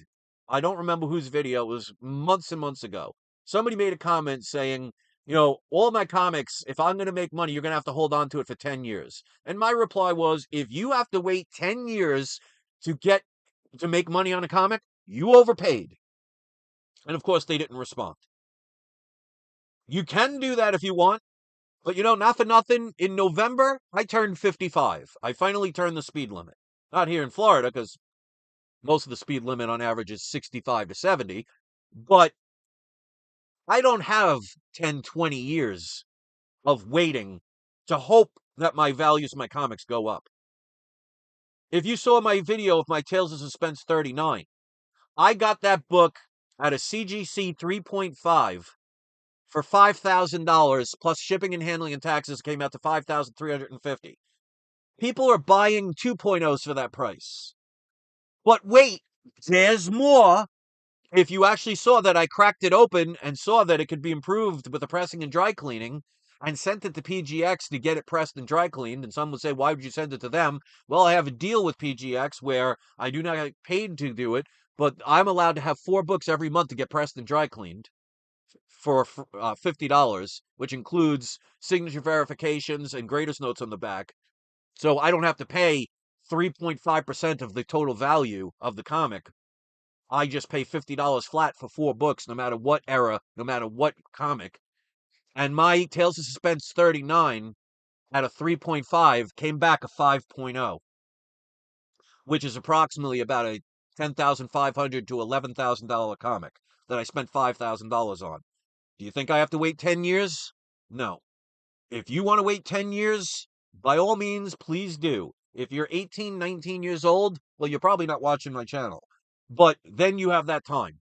I don't remember whose video, it was months and months ago. Somebody made a comment saying, all my comics, if I'm going to make money, you're going to have to hold on to it for 10 years. And my reply was, if you have to wait 10 years to get to make money on a comic, you overpaid. And of course, they didn't respond. You can do that if you want, but not for nothing. In November, I turned 55. I finally turned the speed limit. Not here in Florida, because most of the speed limit on average is 65 to 70. But I don't have 10, 20 years of waiting to hope that my values of my comics go up. If you saw my video of my Tales of Suspense 39, I got that book at a CGC 3.5 for $5,000 plus shipping and handling and taxes came out to $5,350. People are buying 2.0s for that price. But wait, there's more. If you actually saw that I cracked it open and saw that it could be improved with the pressing and dry cleaning and sent it to PGX to get it pressed and dry cleaned, and some would say, why would you send it to them? Well, I have a deal with PGX where I do not get paid to do it, but I'm allowed to have 4 books every month to get pressed and dry cleaned for $50, which includes signature verifications and greatest notes on the back. So I don't have to pay 3.5% of the total value of the comic. I just pay $50 flat for 4 books, no matter what era, no matter what comic. And my Tales of Suspense 39 at a 3.5 came back a 5.0, which is approximately about a $10,500 to $11,000 comic that I spent $5,000 on. Do you think I have to wait 10 years? No. If you want to wait 10 years, by all means, please do. If you're 18, 19 years old, well, you're probably not watching my channel. But then you have that time.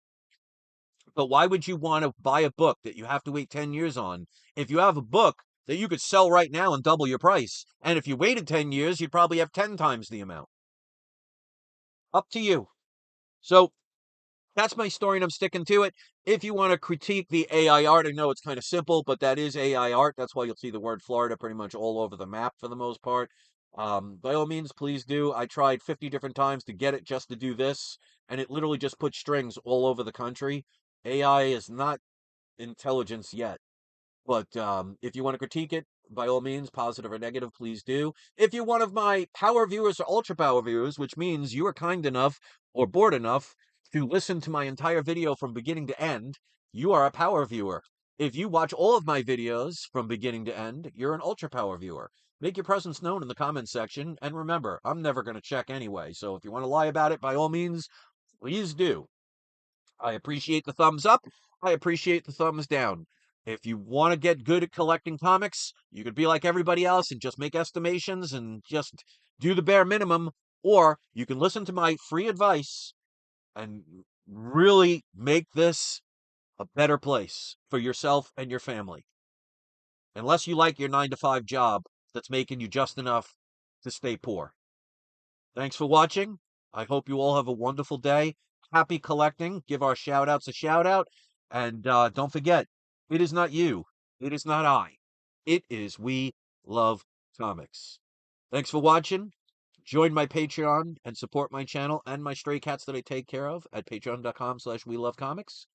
But why would you want to buy a book that you have to wait 10 years on if you have a book that you could sell right now and double your price? And if you waited 10 years, you'd probably have 10 times the amount. Up to you. So that's my story, and I'm sticking to it. If you want to critique the AI art, I know it's kind of simple, but that is AI art. That's why you'll see the word Florida pretty much all over the map for the most part. By all means, please do. I tried 50 different times to get it just to do this, and it literally just put strings all over the country. AI is not intelligence yet. But if you want to critique it, by all means, positive or negative, please do. If you're one of my power viewers or ultra power viewers, which means you are kind enough or bored enough to listen to my entire video from beginning to end, you are a power viewer. If you watch all of my videos from beginning to end, you're an Ultra Power viewer. Make your presence known in the comments section, and remember, I'm never going to check anyway, so if you want to lie about it, by all means, please do. I appreciate the thumbs up. I appreciate the thumbs down. If you want to get good at collecting comics, you could be like everybody else and just make estimations and just do the bare minimum, or you can listen to my free advice and really make this a better place for yourself and your family. Unless you like your 9 to 5 job that's making you just enough to stay poor. Thanks for watching. I hope you all have a wonderful day. Happy collecting. Give our shout outs a shout out. And don't forget, it is not you. It is not I. It is We Love Comics. Thanks for watching. Join my Patreon and support my channel and my stray cats that I take care of at patreon.com/We Love Comics.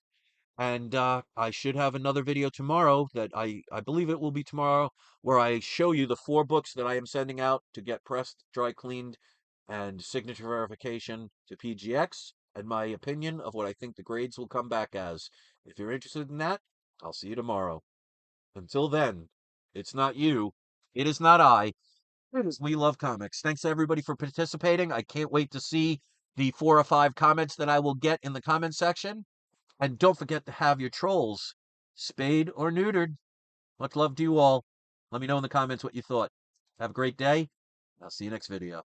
And I should have another video tomorrow that I believe it will be tomorrow, where I show you the 4 books that I am sending out to get pressed, dry cleaned, and signature verification to PGX, and my opinion of what I think the grades will come back as. If you're interested in that, I'll see you tomorrow. Until then, it's not you, it is not I, it is We Love Comics. Thanks everybody for participating. I can't wait to see the 4 or 5 comments that I will get in the comment section. And don't forget to have your trolls spayed or neutered. Much love to you all. Let me know in the comments what you thought. Have a great day. I'll see you next video.